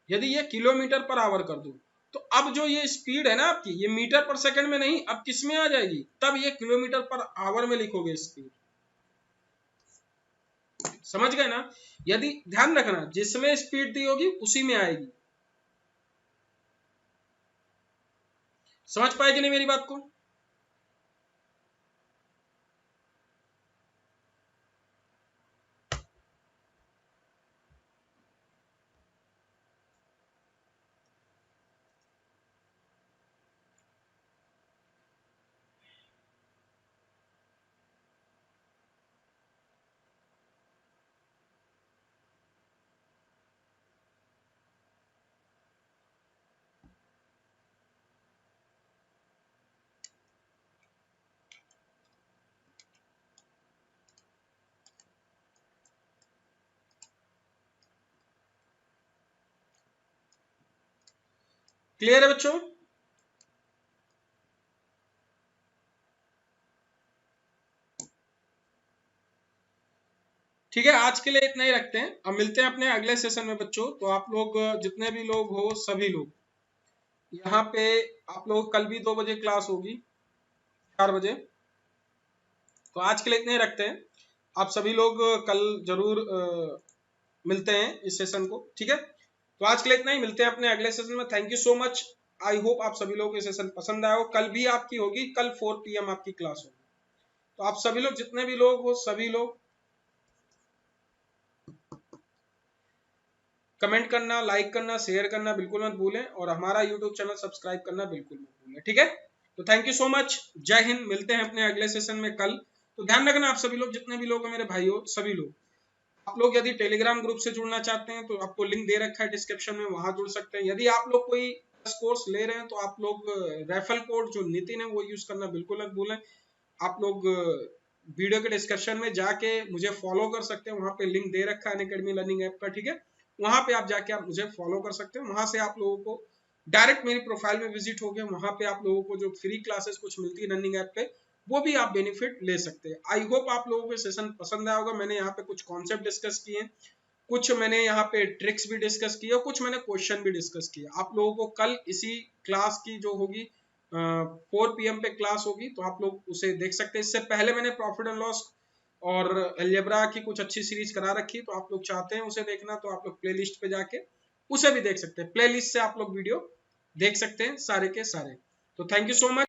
यदि ये किलोमीटर पर आवर कर दूं, तो अब जो ये स्पीड है ना आपकी, ये मीटर पर सेकंड में नहीं, अब किस में आ जाएगी? तब ये किलोमीटर पर आवर में लिखोगे स्पीड। समझ गए ना? यदि ध्यान रखना, जिसमें स्पीड दी होगी उसी में आएगी। समझ पाएगी नहीं मेरी बात को? क्लियर है बच्चों? ठीक है, आज के लिए इतना ही रखते हैं। अब मिलते हैं अपने अगले सेशन में बच्चों। तो आप लोग जितने भी लोग हो, सभी लोग यहाँ पे, आप लोग कल भी 2 बजे क्लास होगी, 4 बजे। तो आज के लिए इतने ही रखते हैं। आप सभी लोग कल जरूर मिलते हैं इस सेशन को, ठीक है। तो आज के लिए इतना ही, मिलते हैं अपने अगले सेशन में। Thank you so much. I hope आप सभी लोगों को सेशन पसंद आया हो। कल भी आपकी होगी, कल 4 PM आपकी क्लास होगी। तो आप सभी लोग, जितने भी लोग हो, सभी लोग कमेंट करना, लाइक करना, शेयर करना बिल्कुल मत भूलें, और हमारा यूट्यूब चैनल सब्सक्राइब करना बिल्कुल मत भूलें, ठीक है। तो थैंक यू सो मच, जय हिंद। मिलते हैं अपने अगले सेशन में कल। तो ध्यान रखना आप सभी लोग, जितने भी लोग हैं मेरे भाइयों, सभी लोग, आप लोग यदि टेलीग्राम ग्रुप से जुड़ना चाहते हैं तो आपको लिंक दे रखा है डिस्क्रिप्शन में, वहां जुड़ सकते हैं। यदि आप लोग कोई कोर्स ले रहे हैं तो आप लोग रेफरल कोड जो नितिन है वो यूज करना बिल्कुल मत भूलें। आप लोग वीडियो के डिस्क्रिप्शन में जाके मुझे फॉलो कर सकते हैं, वहां पे लिंक दे रखा है अनअकैडमी लर्निंग ऐप का, ठीक है। वहां पे आप जाके आप मुझे फॉलो कर सकते हैं। वहां से आप लोगों को डायरेक्ट मेरी प्रोफाइल में विजिट हो गए, वहां पे आप लोगों को जो फ्री क्लासेस कुछ मिलती है रनिंग ऐप पे, वो भी आप बेनिफिट ले सकते हैं। आई होप आप लोगों को सेशन पसंद आया होगा। मैंने यहाँ पे कुछ कॉन्सेप्ट डिस्कस किए, कुछ मैंने यहाँ पे ट्रिक्स भी डिस्कस किए, और कुछ मैंने क्वेश्चन भी डिस्कस किए। आप लोगों को कल इसी क्लास की जो होगी 4 PM पे क्लास होगी, तो आप लोग उसे देख सकते हैं। इससे पहले मैंने प्रॉफिट एंड लॉस और अलजेब्रा की कुछ अच्छी सीरीज करा रखी, तो आप लोग चाहते हैं उसे देखना तो आप लोग प्लेलिस्ट पे जाके उसे भी देख सकते हैं। प्लेलिस्ट से आप लोग वीडियो देख सकते हैं सारे के सारे। तो थैंक यू सो मच।